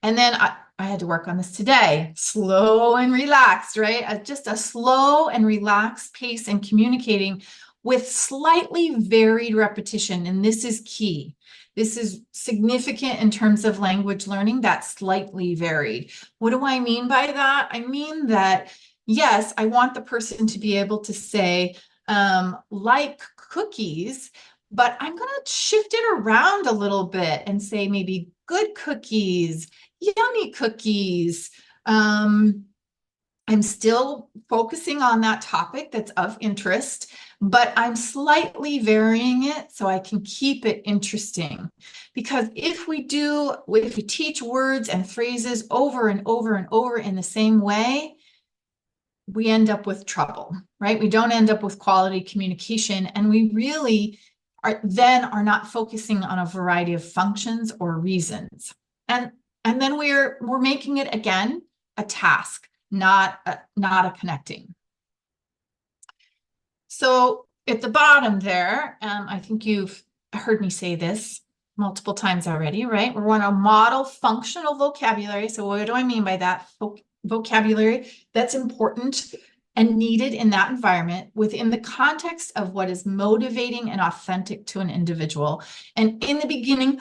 And then I had to work on this today. Slow and relaxed, right? Just a slow and relaxed pace in communicating with slightly varied repetition. And this is key. This is significant in terms of language learning, that's slightly varied. What do I mean by that? I mean that, yes, I want the person to be able to say, like cookies, but I'm going to shift it around a little bit and say maybe good cookies, yummy cookies, I'm still focusing on that topic that's of interest, but I'm slightly varying it so I can keep it interesting. Because if we teach words and phrases over and over and over in the same way, we end up with trouble, right? We don't end up with quality communication, and we really are not focusing on a variety of functions or reasons. And then we're making it again a task, not a connecting. So at the bottom there, I think you've heard me say this multiple times already, right? We want to model functional vocabulary. So what do I mean by that? Vocabulary that's important and needed in that environment within the context of what is motivating and authentic to an individual. And in the beginning,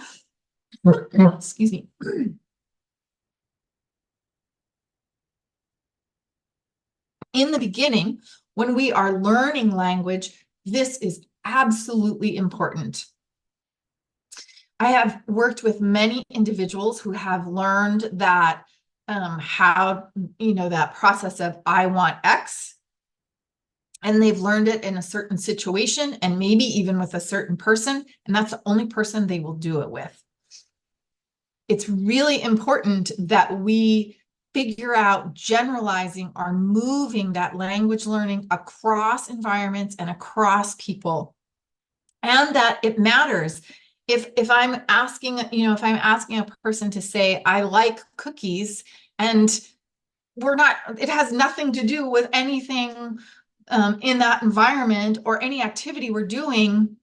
excuse me. In the beginning, when we are learning language, this is absolutely important. I have worked with many individuals who have learned that that process of I want X, and they've learned it in a certain situation and maybe even with a certain person, and that's the only person they will do it with. It's really important that we figure out generalizing or moving that language learning across environments and across people, and that it matters. If I'm asking a person to say, I like cookies, and it has nothing to do with anything in that environment or any activity we're doing,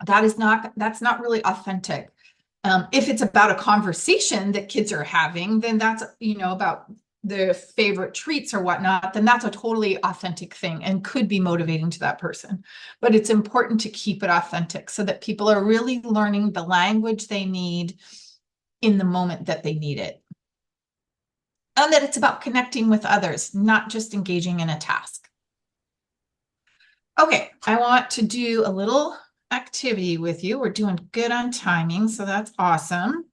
that's not really authentic. If it's about a conversation that kids are having, then that's, about their favorite treats or whatnot, then that's a totally authentic thing and could be motivating to that person. But it's important to keep it authentic so that people are really learning the language they need in the moment that they need it. And that it's about connecting with others, not just engaging in a task. Okay, I want to do a little activity with you. We're doing good on timing, so that's awesome.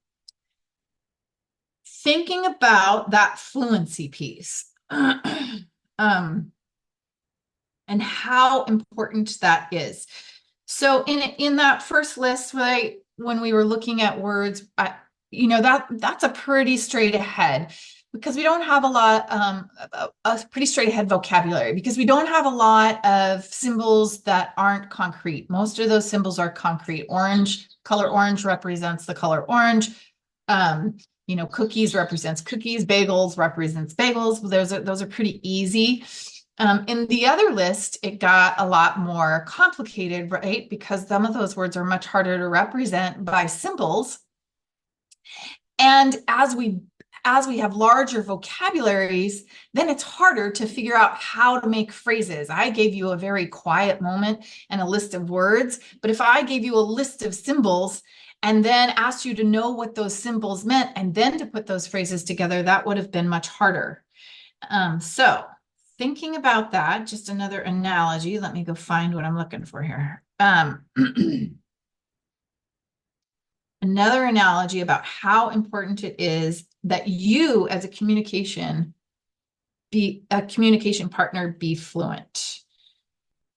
Thinking about that fluency piece and how important that is. So in that first list, right, when we were looking at words, that's a pretty straight ahead, because we don't have a pretty straight ahead vocabulary, because we don't have a lot of symbols that aren't concrete. Most of those symbols are concrete. Color orange represents the color orange. Cookies represents cookies, bagels represents bagels. Those are pretty easy. In the other list, it got a lot more complicated, right? Because some of those words are much harder to represent by symbols. And as we have larger vocabularies, then it's harder to figure out how to make phrases. I gave you a very quiet moment and a list of words, but if I gave you a list of symbols and then asked you to know what those symbols meant and then to put those phrases together, that would have been much harder. So thinking about that, just another analogy. Let me go find what I'm looking for here. Another analogy about how important it is that you, as a communication partner, be fluent.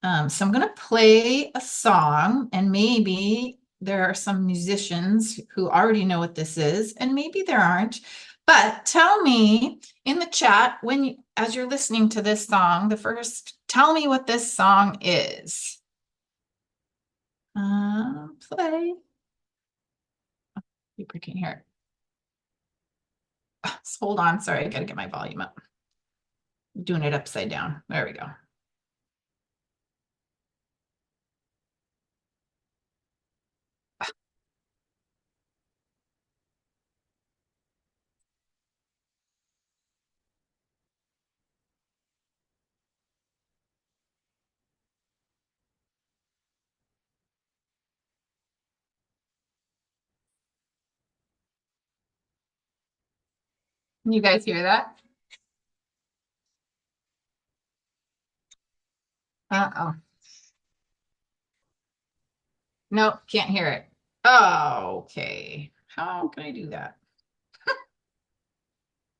So I'm going to play a song, and maybe there are some musicians who already know what this is, and maybe there aren't. But tell me in the chat as you're listening to this song, tell me what this song is. Play. People can hear it. Hold on, sorry, I gotta get my volume up. I'm doing it upside down. There we go. Can you guys hear that? Uh-oh. Nope, can't hear it. Oh, okay. How can I do that?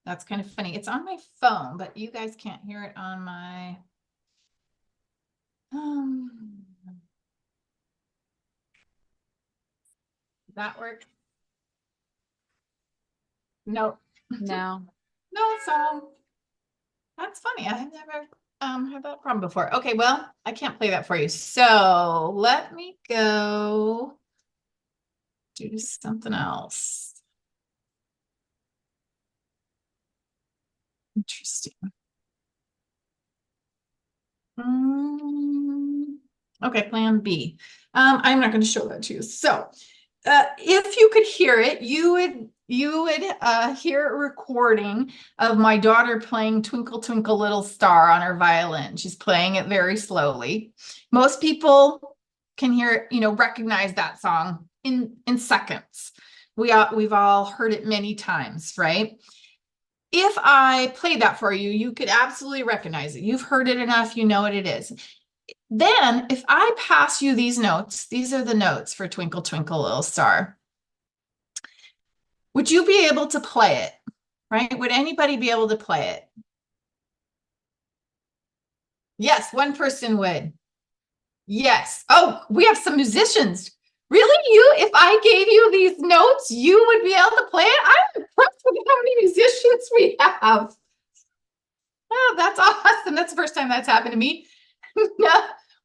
That's kind of funny. It's on my phone, but you guys can't hear it on my that work? No. No. No, so that's funny. I have never had that problem before. Okay, well, I can't play that for you. So let me go do something else. Interesting. Okay, plan B. I'm not going to show that to you. So if you could hear it, you would hear a recording of my daughter playing Twinkle Twinkle Little Star on her violin. She's playing it very slowly. Most people can hear, recognize that song in seconds. We've all heard it many times, right? If I played that for you, you could absolutely recognize it. You've heard it enough, you know what it is. Then if I pass you these notes, these are the notes for Twinkle Twinkle Little Star. Would you be able to play it? Right? Would anybody be able to play it? Yes, one person would. Yes. Oh, we have some musicians. Really? If I gave you these notes, you would be able to play it? I'm impressed with how many musicians we have. Oh, that's awesome. That's the first time that's happened to me.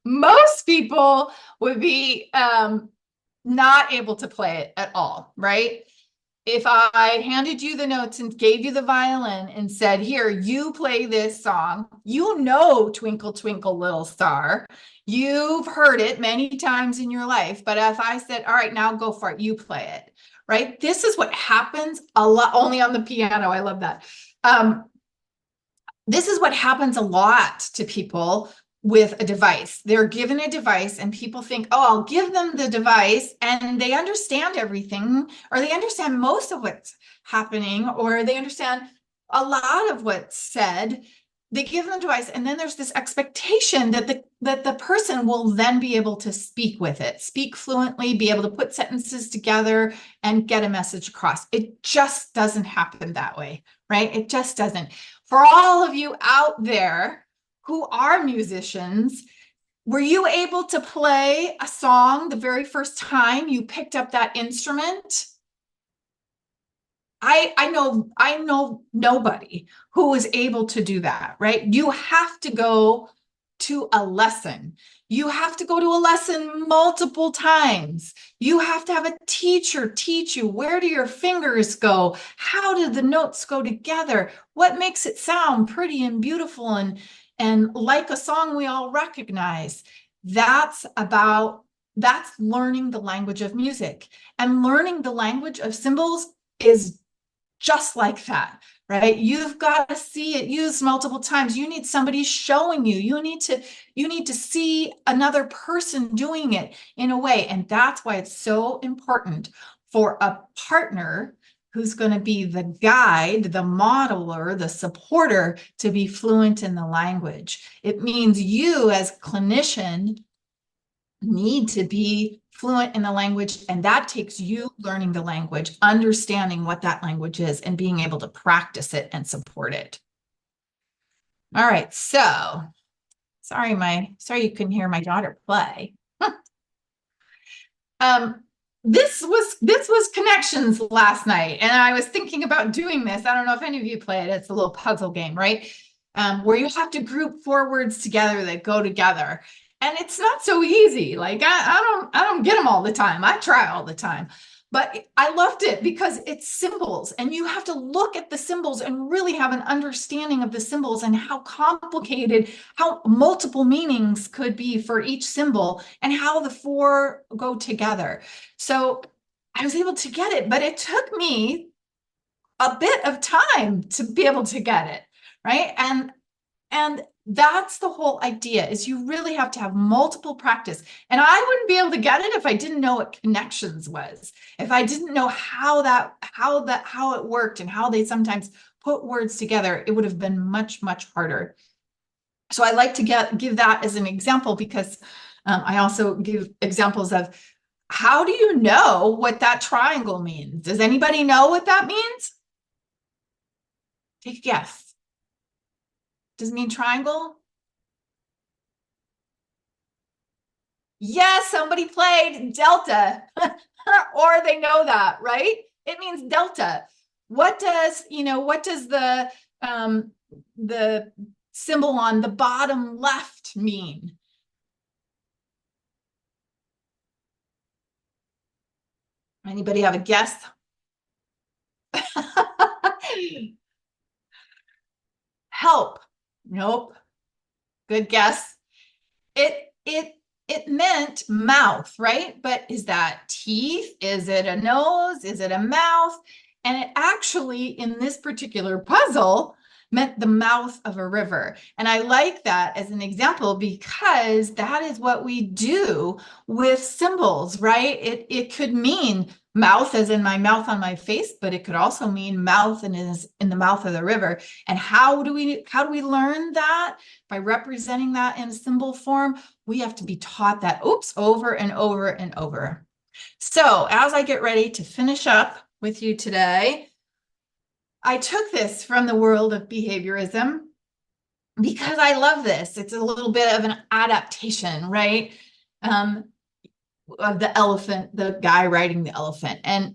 Most people would be not able to play it at all, right? If I handed you the notes and gave you the violin and said, here, you play this song, Twinkle, Twinkle, Little Star. You've heard it many times in your life. But if I said, all right, now go for it, you play it, right? This is what happens a lot, only on the piano. I love that. This is what happens a lot to people with a device. They're given a device and people think, oh, I'll give them the device and they understand everything, or they understand most of what's happening, or they understand a lot of what's said. They give them a device and then there's this expectation that the person will then be able to speak with it, speak fluently, be able to put sentences together and get a message across. It just doesn't happen that way, right? It just doesn't. For all of you out there who are musicians, were you able to play a song the very first time you picked up that instrument? I know nobody who was able to do that, right? You have to go to a lesson. You have to go to a lesson multiple times. You have to have a teacher teach you, where do your fingers go? How do the notes go together? What makes it sound pretty and beautiful and like a song we all recognize? That's learning the language of music. And learning the language of symbols is just like that, right? You've got to see it used multiple times. You need somebody showing you. You need to see another person doing it in a way. And that's why it's so important for a partner who's going to be the guide, the modeler, the supporter, to be fluent in the language. It means you as clinician need to be fluent in the language, and that takes you learning the language, understanding what that language is, and being able to practice it and support it. All right, so sorry you couldn't hear my daughter play. This was connections last night, and I was thinking about doing this. I don't know if any of you play it. It's a little puzzle game, right? Where you have to group 4 words together that go together. And it's not so easy. Like I don't get them all the time. I try all the time, but I loved it because it's symbols, and you have to look at the symbols and really have an understanding of the symbols and how complicated, how multiple meanings could be for each symbol and how the 4 go together. So I was able to get it, but it took me a bit of time to be able to get it, right? And that's the whole idea, is you really have to have multiple practice. And I wouldn't be able to get it if I didn't know what connections was. If I didn't know how it worked and how they sometimes put words together, it would have been much, much harder. So I like to give that as an example, because I also give examples of, how do you know what that triangle means? Does anybody know what that means? Take a guess. Does it mean triangle? Yes, somebody played delta, or they know that, right? It means delta. What does, what does the symbol on the bottom left mean? Anybody have a guess? Help. Nope. Good guess. It meant mouth, right? But is that teeth? Is it a nose? Is it a mouth? And it actually, in this particular puzzle, meant the mouth of a river. And I like that as an example because that is what we do with symbols, right? It could mean mouth as in my mouth on my face, but it could also mean mouth and is in the mouth of the river. And how do we learn that? By representing that in symbol form. We have to be taught that, over and over and over. So as I get ready to finish up with you today, I took this from the world of behaviorism because I love this. It's a little bit of an adaptation, right? Of the elephant, the guy riding the elephant. And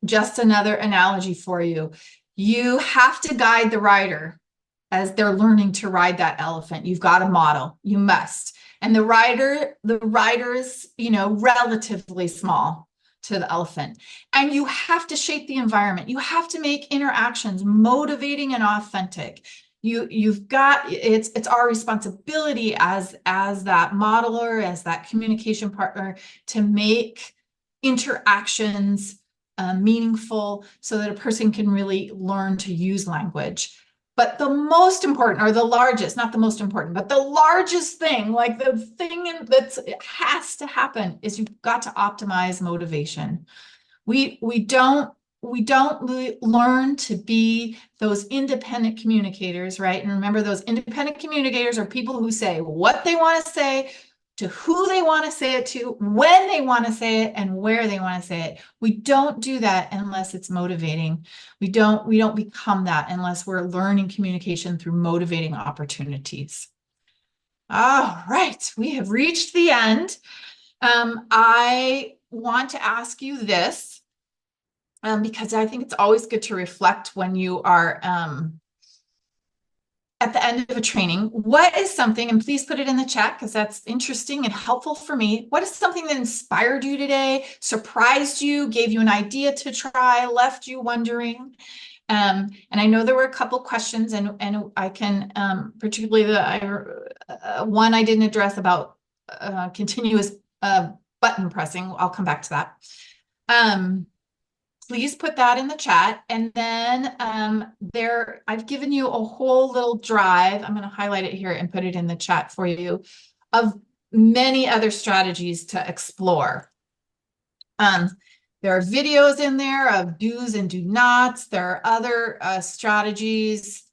just another analogy for you. You have to guide the rider as they're learning to ride that elephant. You've got a model. You must. And the rider is, relatively small to the elephant. And you have to shape the environment. You have to make interactions motivating and authentic. You've got, it's our responsibility as that modeler, as that communication partner, to make interactions meaningful so that a person can really learn to use language. But the most important, or the largest, not the most important, but the largest thing, like the thing that has to happen, is you've got to optimize motivation. We don't learn to be those independent communicators, right? And remember, those independent communicators are people who say what they want to say, to who they want to say it to, when they want to say it, and where they want to say it. We don't do that unless it's motivating. We don't become that unless we're learning communication through motivating opportunities. All right, we have reached the end. I want to ask you this, because I think it's always good to reflect when you are at the end of a training. What is something, and please put it in the chat because that's interesting and helpful for me. What is something that inspired you today, surprised you, gave you an idea to try, left you wondering? And I know there were a couple questions, and I can, particularly the one I didn't address about continuous button pressing. I'll come back to that. Please put that in the chat. And then I've given you a whole little drive. I'm going to highlight it here and put it in the chat for you, of many other strategies to explore. There are videos in there of do's and do nots. There are other strategies.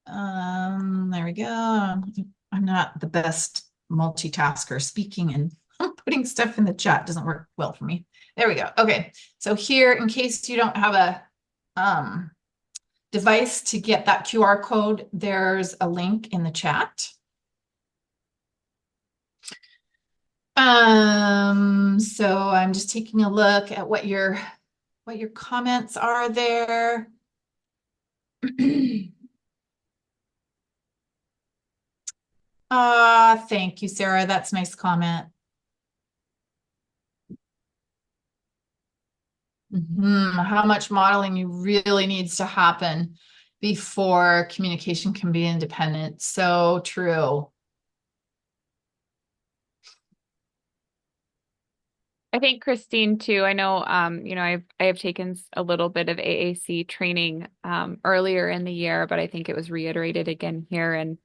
There we go. I'm not the best multitasker. Speaking and putting stuff in the chat doesn't work well for me. There we go. Okay. So here, in case you don't have a device to get that QR code, there's a link in the chat. So I'm just taking a look at what your comments are there. Thank you, Sarah. That's a nice comment. How much modeling really needs to happen before communication can be independent. So true. I think Cristine too. I know, I have taken a little bit of AAC training earlier in the year, but I think it was reiterated again here. And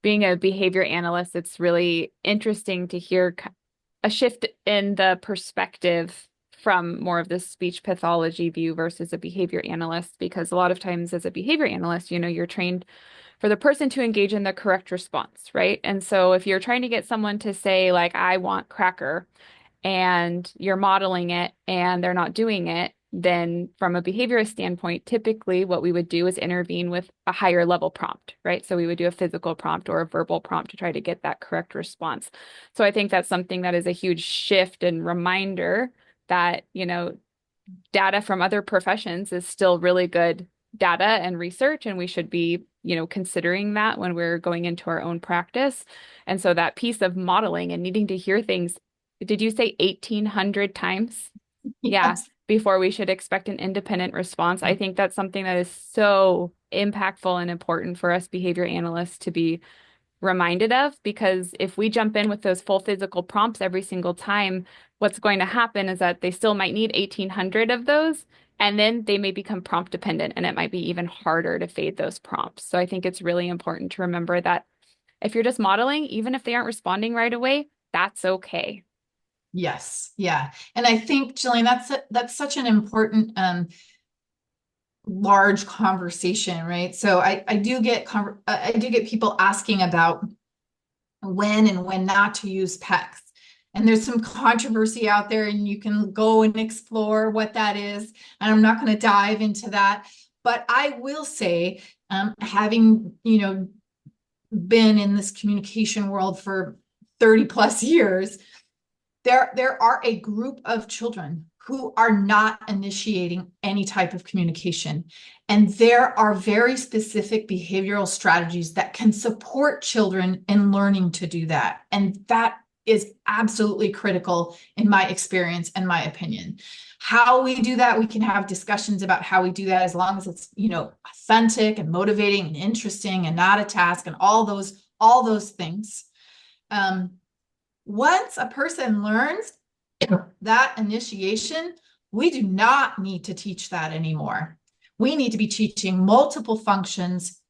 being a behavior analyst, it's really interesting to hear a shift in the perspective from more of the speech pathology view versus a behavior analyst, because a lot of times as a behavior analyst, you're trained for the person to engage in the correct response, right? And so if you're trying to get someone to say like, I want cracker, and you're modeling it and they're not doing it, then from a behaviorist standpoint, typically what we would do is intervene with a higher level prompt, right? So we would do a physical prompt or a verbal prompt to try to get that correct response. So I think that's something that is a huge shift and reminder that, data from other professions is still really good data and research, and we should be, considering that when we're going into our own practice. And so that piece of modeling and needing to hear things, did you say 1,800 times? Yeah, Yes. before we should expect an independent response. I think that's something that is so impactful and important for us behavior analysts to be reminded of, because if we jump in with those full physical prompts every single time, what's going to happen is that they still might need 1,800 of those, and then they may become prompt dependent, and it might be even harder to fade those prompts. So I think it's really important to remember that if you're just modeling, even if they aren't responding right away, that's okay. Yes. Yeah. And I think, Jillian, that's such an important, large conversation, right? So I do get people asking about when and when not to use PECs. And there's some controversy out there, and you can go and explore what that is. And I'm not going to dive into that. But I will say, having, been in this communication world for 30 plus years, there are a group of children who are not initiating any type of communication. And there are very specific behavioral strategies that can support children in learning to do that. And that is absolutely critical in my experience and my opinion. How we do that, we can have discussions about how we do that, as long as it's, authentic and motivating and interesting and not a task and all those things. Once a person learns that initiation, we do not need to teach that anymore. We need to be teaching multiple functions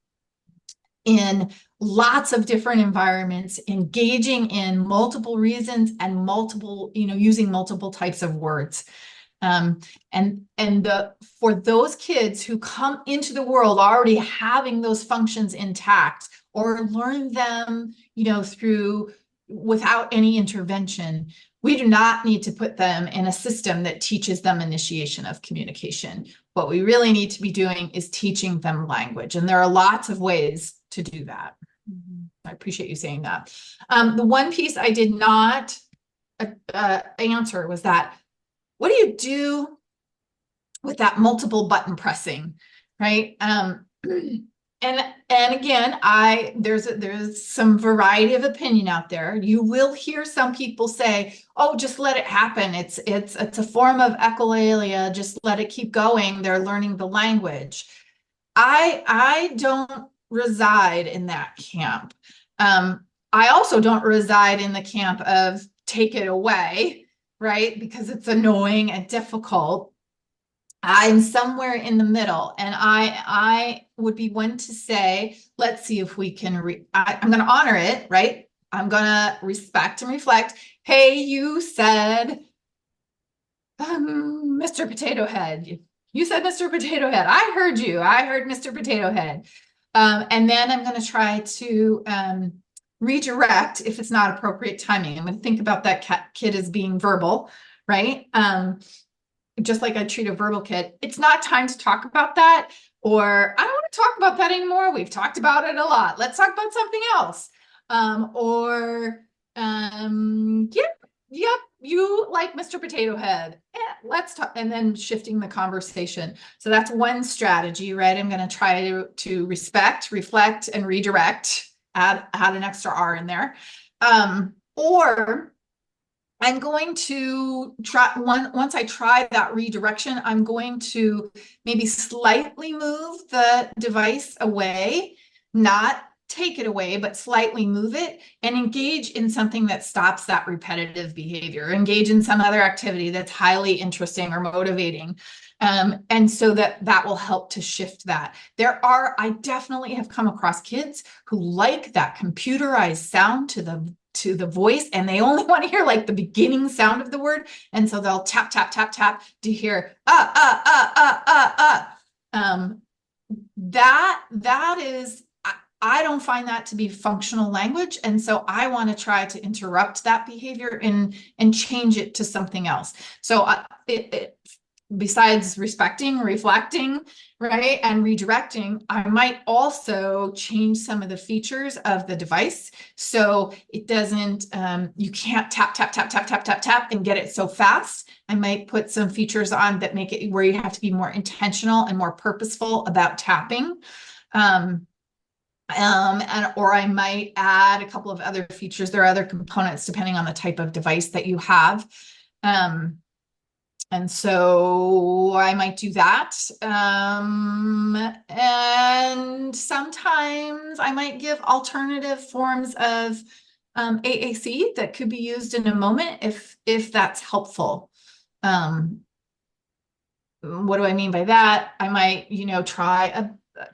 in lots of different environments, engaging in multiple reasons and using multiple types of words. For those kids who come into the world already having those functions intact, or learn them, without any intervention, we do not need to put them in a system that teaches them initiation of communication. What we really need to be doing is teaching them language. And there are lots of ways to do that. I appreciate you saying that. The one piece I did not answer was that, what do you do with that multiple button pressing, right? And again, there's some variety of opinion out there. You will hear some people say, "Oh, just let it happen. It's a form of echolalia. Just let it keep going. They're learning the language." I don't reside in that camp. I also don't reside in the camp of take it away, right? Because it's annoying and difficult. I'm somewhere in the middle, and I would be one to say, let's see if we can, I'm going to honor it, right? I'm going to respect and reflect. Hey, you said, Mr. Potato Head. You said Mr. Potato Head. I heard you. I heard Mr. Potato Head. And then I'm going to try to redirect if it's not appropriate timing. I'm going to think about that kid as being verbal, right? Just like I treat a verbal kid. It's not time to talk about that, or I don't want to talk about that anymore. We've talked about it a lot. Let's talk about something else. Yep, you like Mr. Potato Head. Let's talk, and then shifting the conversation. So that's one strategy, right? I'm going to try to respect, reflect, and redirect. Add an extra R in there. Or I'm going to try, once I try that redirection, I'm going to maybe slightly move the device away, not take it away, but slightly move it, and engage in something that stops that repetitive behavior, engage in some other activity that's highly interesting or motivating. And so that will help to shift that. I definitely have come across kids who like that computerized sound to the voice, and they only want to hear like the beginning sound of the word. And so they'll tap, tap, tap, tap to hear, that is, I don't find that to be functional language. And so I want to try to interrupt that behavior and change it to something else. So besides respecting, reflecting, right, and redirecting, I might also change some of the features of the device so it doesn't, you can't tap, tap, tap, tap, tap, tap, tap and get it so fast. I might put some features on that make it where you have to be more intentional and more purposeful about tapping. Or I might add a couple of other features. There are other components depending on the type of device that you have. And so I might do that. And sometimes I might give alternative forms of AAC that could be used in a moment if that's helpful. What do I mean by that? I might,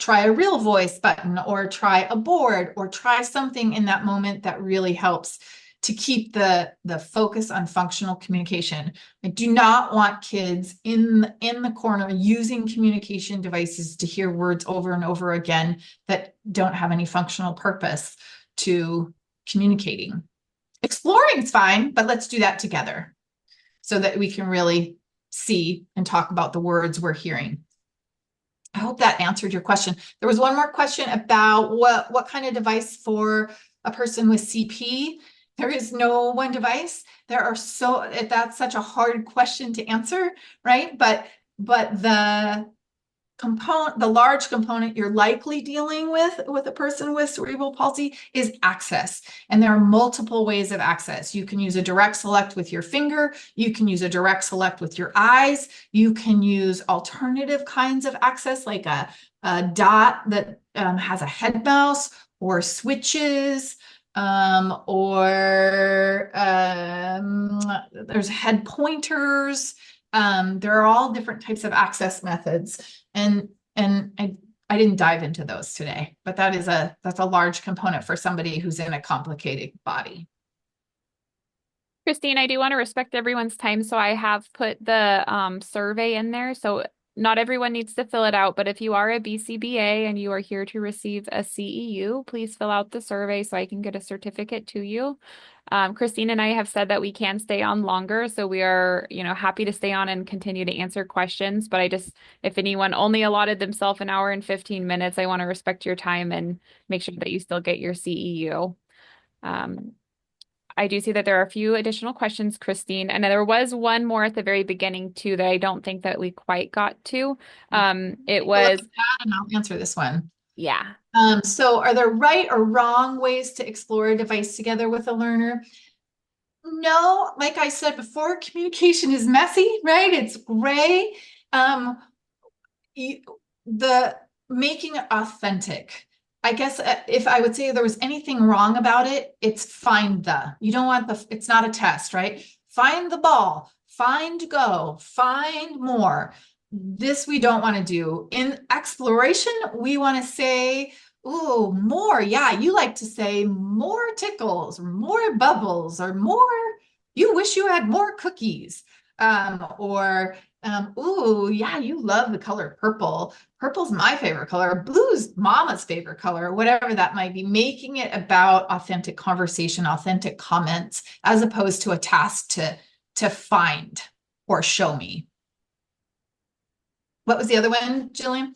try a real voice button, or try a board, or try something in that moment that really helps to keep the focus on functional communication. I do not want kids in the corner using communication devices to hear words over and over again that don't have any functional purpose to communicating. Exploring is fine, but let's do that together so that we can really see and talk about the words we're hearing. I hope that answered your question. There was one more question about what kind of device for a person with CP. There is no one device. That's such a hard question to answer, right? But the large component you're likely dealing with a person with cerebral palsy is access. And there are multiple ways of access. You can use a direct select with your finger. You can use a direct select with your eyes. You can use alternative kinds of access, like a dot that has a head mouse, or switches, or there's head pointers. There are all different types of access methods, and I didn't dive into those today, but that's a large component for somebody who's in a complicated body. Cristine, I do want to respect everyone's time, so I have put the survey in there. So not everyone needs to fill it out, but if you are a BCBA and you are here to receive a CEU, please fill out the survey so I can get a certificate to you. Cristine and I have said that we can stay on longer, so we are, happy to stay on and continue to answer questions. But if anyone only allotted themselves an hour and 15 minutes, I want to respect your time and make sure that you still get your CEU. I do see that there are a few additional questions, Cristine, and there was one more at the very beginning too that I don't think that we quite got to. It was, and I'll answer this one. yeah. So are there right or wrong ways to explore a device together with a learner? No, like I said before, communication is messy, right? It's gray. The making it authentic. I guess if I would say there was anything wrong about it, it's you don't want it's not a test, right? Find the ball, find go, find more. This we don't want to do. In exploration, we want to say, ooh, more. Yeah, you like to say more tickles, or more bubbles, or more, you wish you had more cookies. Ooh, yeah, you love the color purple. Purple's my favorite color. Blue's mama's favorite color, whatever that might be. Making it about authentic conversation, authentic comments, as opposed to a task to find or show me. What was the other one, Jillian?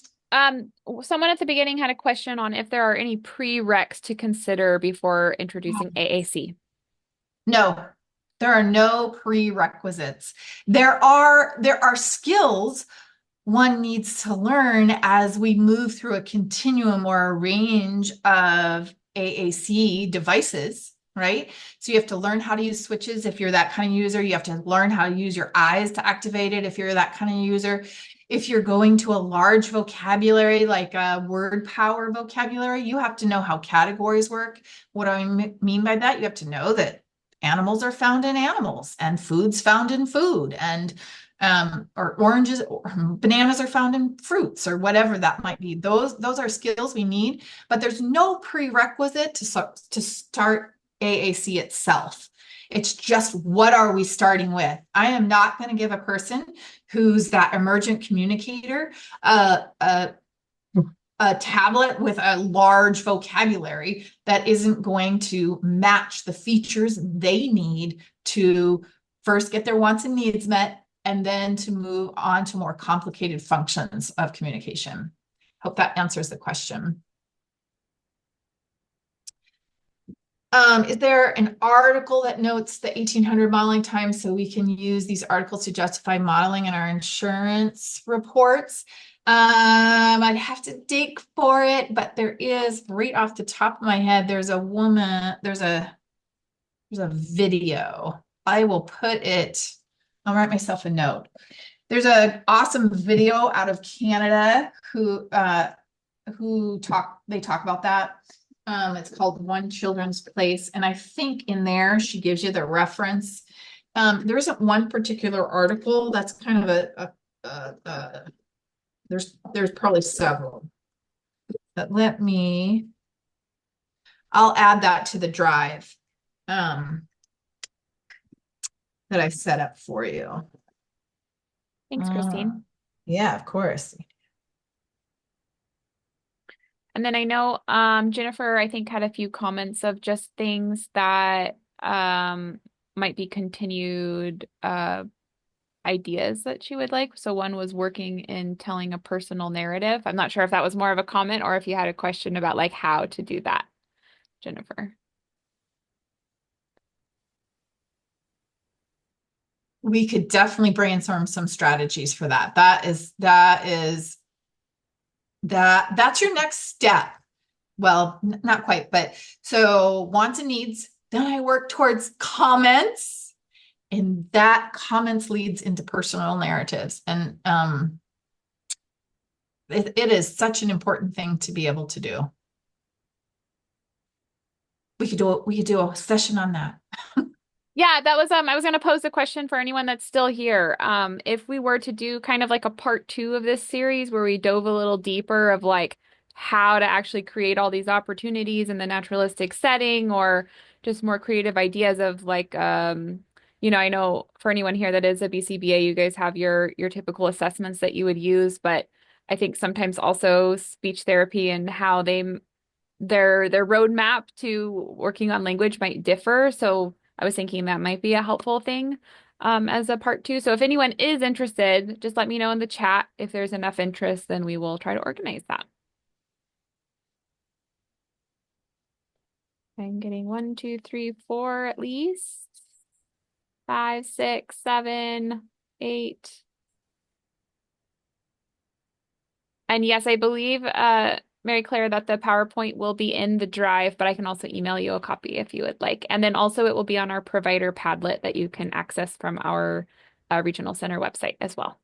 Someone at the beginning had a question on if there are any prereqs to consider before introducing AAC. No. There are no prerequisites. There are skills one needs to learn as we move through a continuum or a range of AAC devices, right? So you have to learn how to use switches if you're that kind of user. You have to learn how to use your eyes to activate it if you're that kind of user. If you're going to a large vocabulary, like a word power vocabulary, you have to know how categories work. What do I mean by that? You have to know that animals are found in animals, and food's found in food, and or oranges or bananas are found in fruits, or whatever that might be. Those are skills we need, but there's no prerequisite to start AAC itself. It's just, what are we starting with? I am not going to give a person who's that emergent communicator a tablet with a large vocabulary that isn't going to match the features they need to first get their wants and needs met, and then to move on to more complicated functions of communication. Hope that answers the question. Is there an article that notes the 1800 modeling time so we can use these articles to justify modeling in our insurance reports? I'd have to dig for it, but there is, right off the top of my head, there's a video. I will put it, I'll write myself a note. There's an awesome video out of Canada they talk about that. It's called One Children's Place. And I think in there, she gives you the reference. There isn't one particular article. That's kind of there's probably several. But I'll add that to the drive that I set up for you. Thanks, Cristine. Yeah, of course. And then I know Jennifer, I think, had a few comments of just things that might be continued ideas that she would like. So one was working in telling a personal narrative. I'm not sure if that was more of a comment or if you had a question about like how to do that, Jennifer. We could definitely brainstorm some strategies for that. That's your next step. Well, not quite, but so wants and needs. Then I work towards comments, and that comments leads into personal narratives. And it is such an important thing to be able to do. We could do a session on that. Yeah, that was I was going to pose a question for anyone that's still here. If we were to do kind of like a part 2 of this series where we dove a little deeper of like how to actually create all these opportunities in the naturalistic setting, or just more creative ideas of like I know for anyone here that is a BCBA, you guys have your typical assessments that you would use, but I think sometimes also speech therapy and how their roadmap to working on language might differ. So I was thinking that might be a helpful thing as a part 2. So if anyone is interested, just let me know in the chat. If there's enough interest, then we will try to organize that. I'm getting 1, 2, 3, 4 at least. 5, 6, 7, 8. And yes, I believe Mary Claire, that the PowerPoint will be in the drive, but I can also email you a copy if you would like. And then also it will be on our provider Padlet that you can access from our regional center website as well.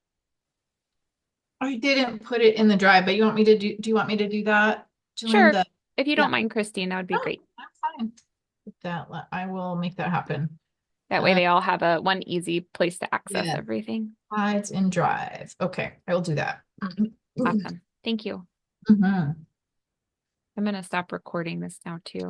I didn't put it in the drive, but do you want me to do that? Sure. If you don't mind, Cristine, that would be great. I'm fine. I will make that happen. That way they all have one easy place to access everything. Slides in drive. Okay, I will do that. Awesome. Thank you. Mm-hmm. I'm going to stop recording this now too.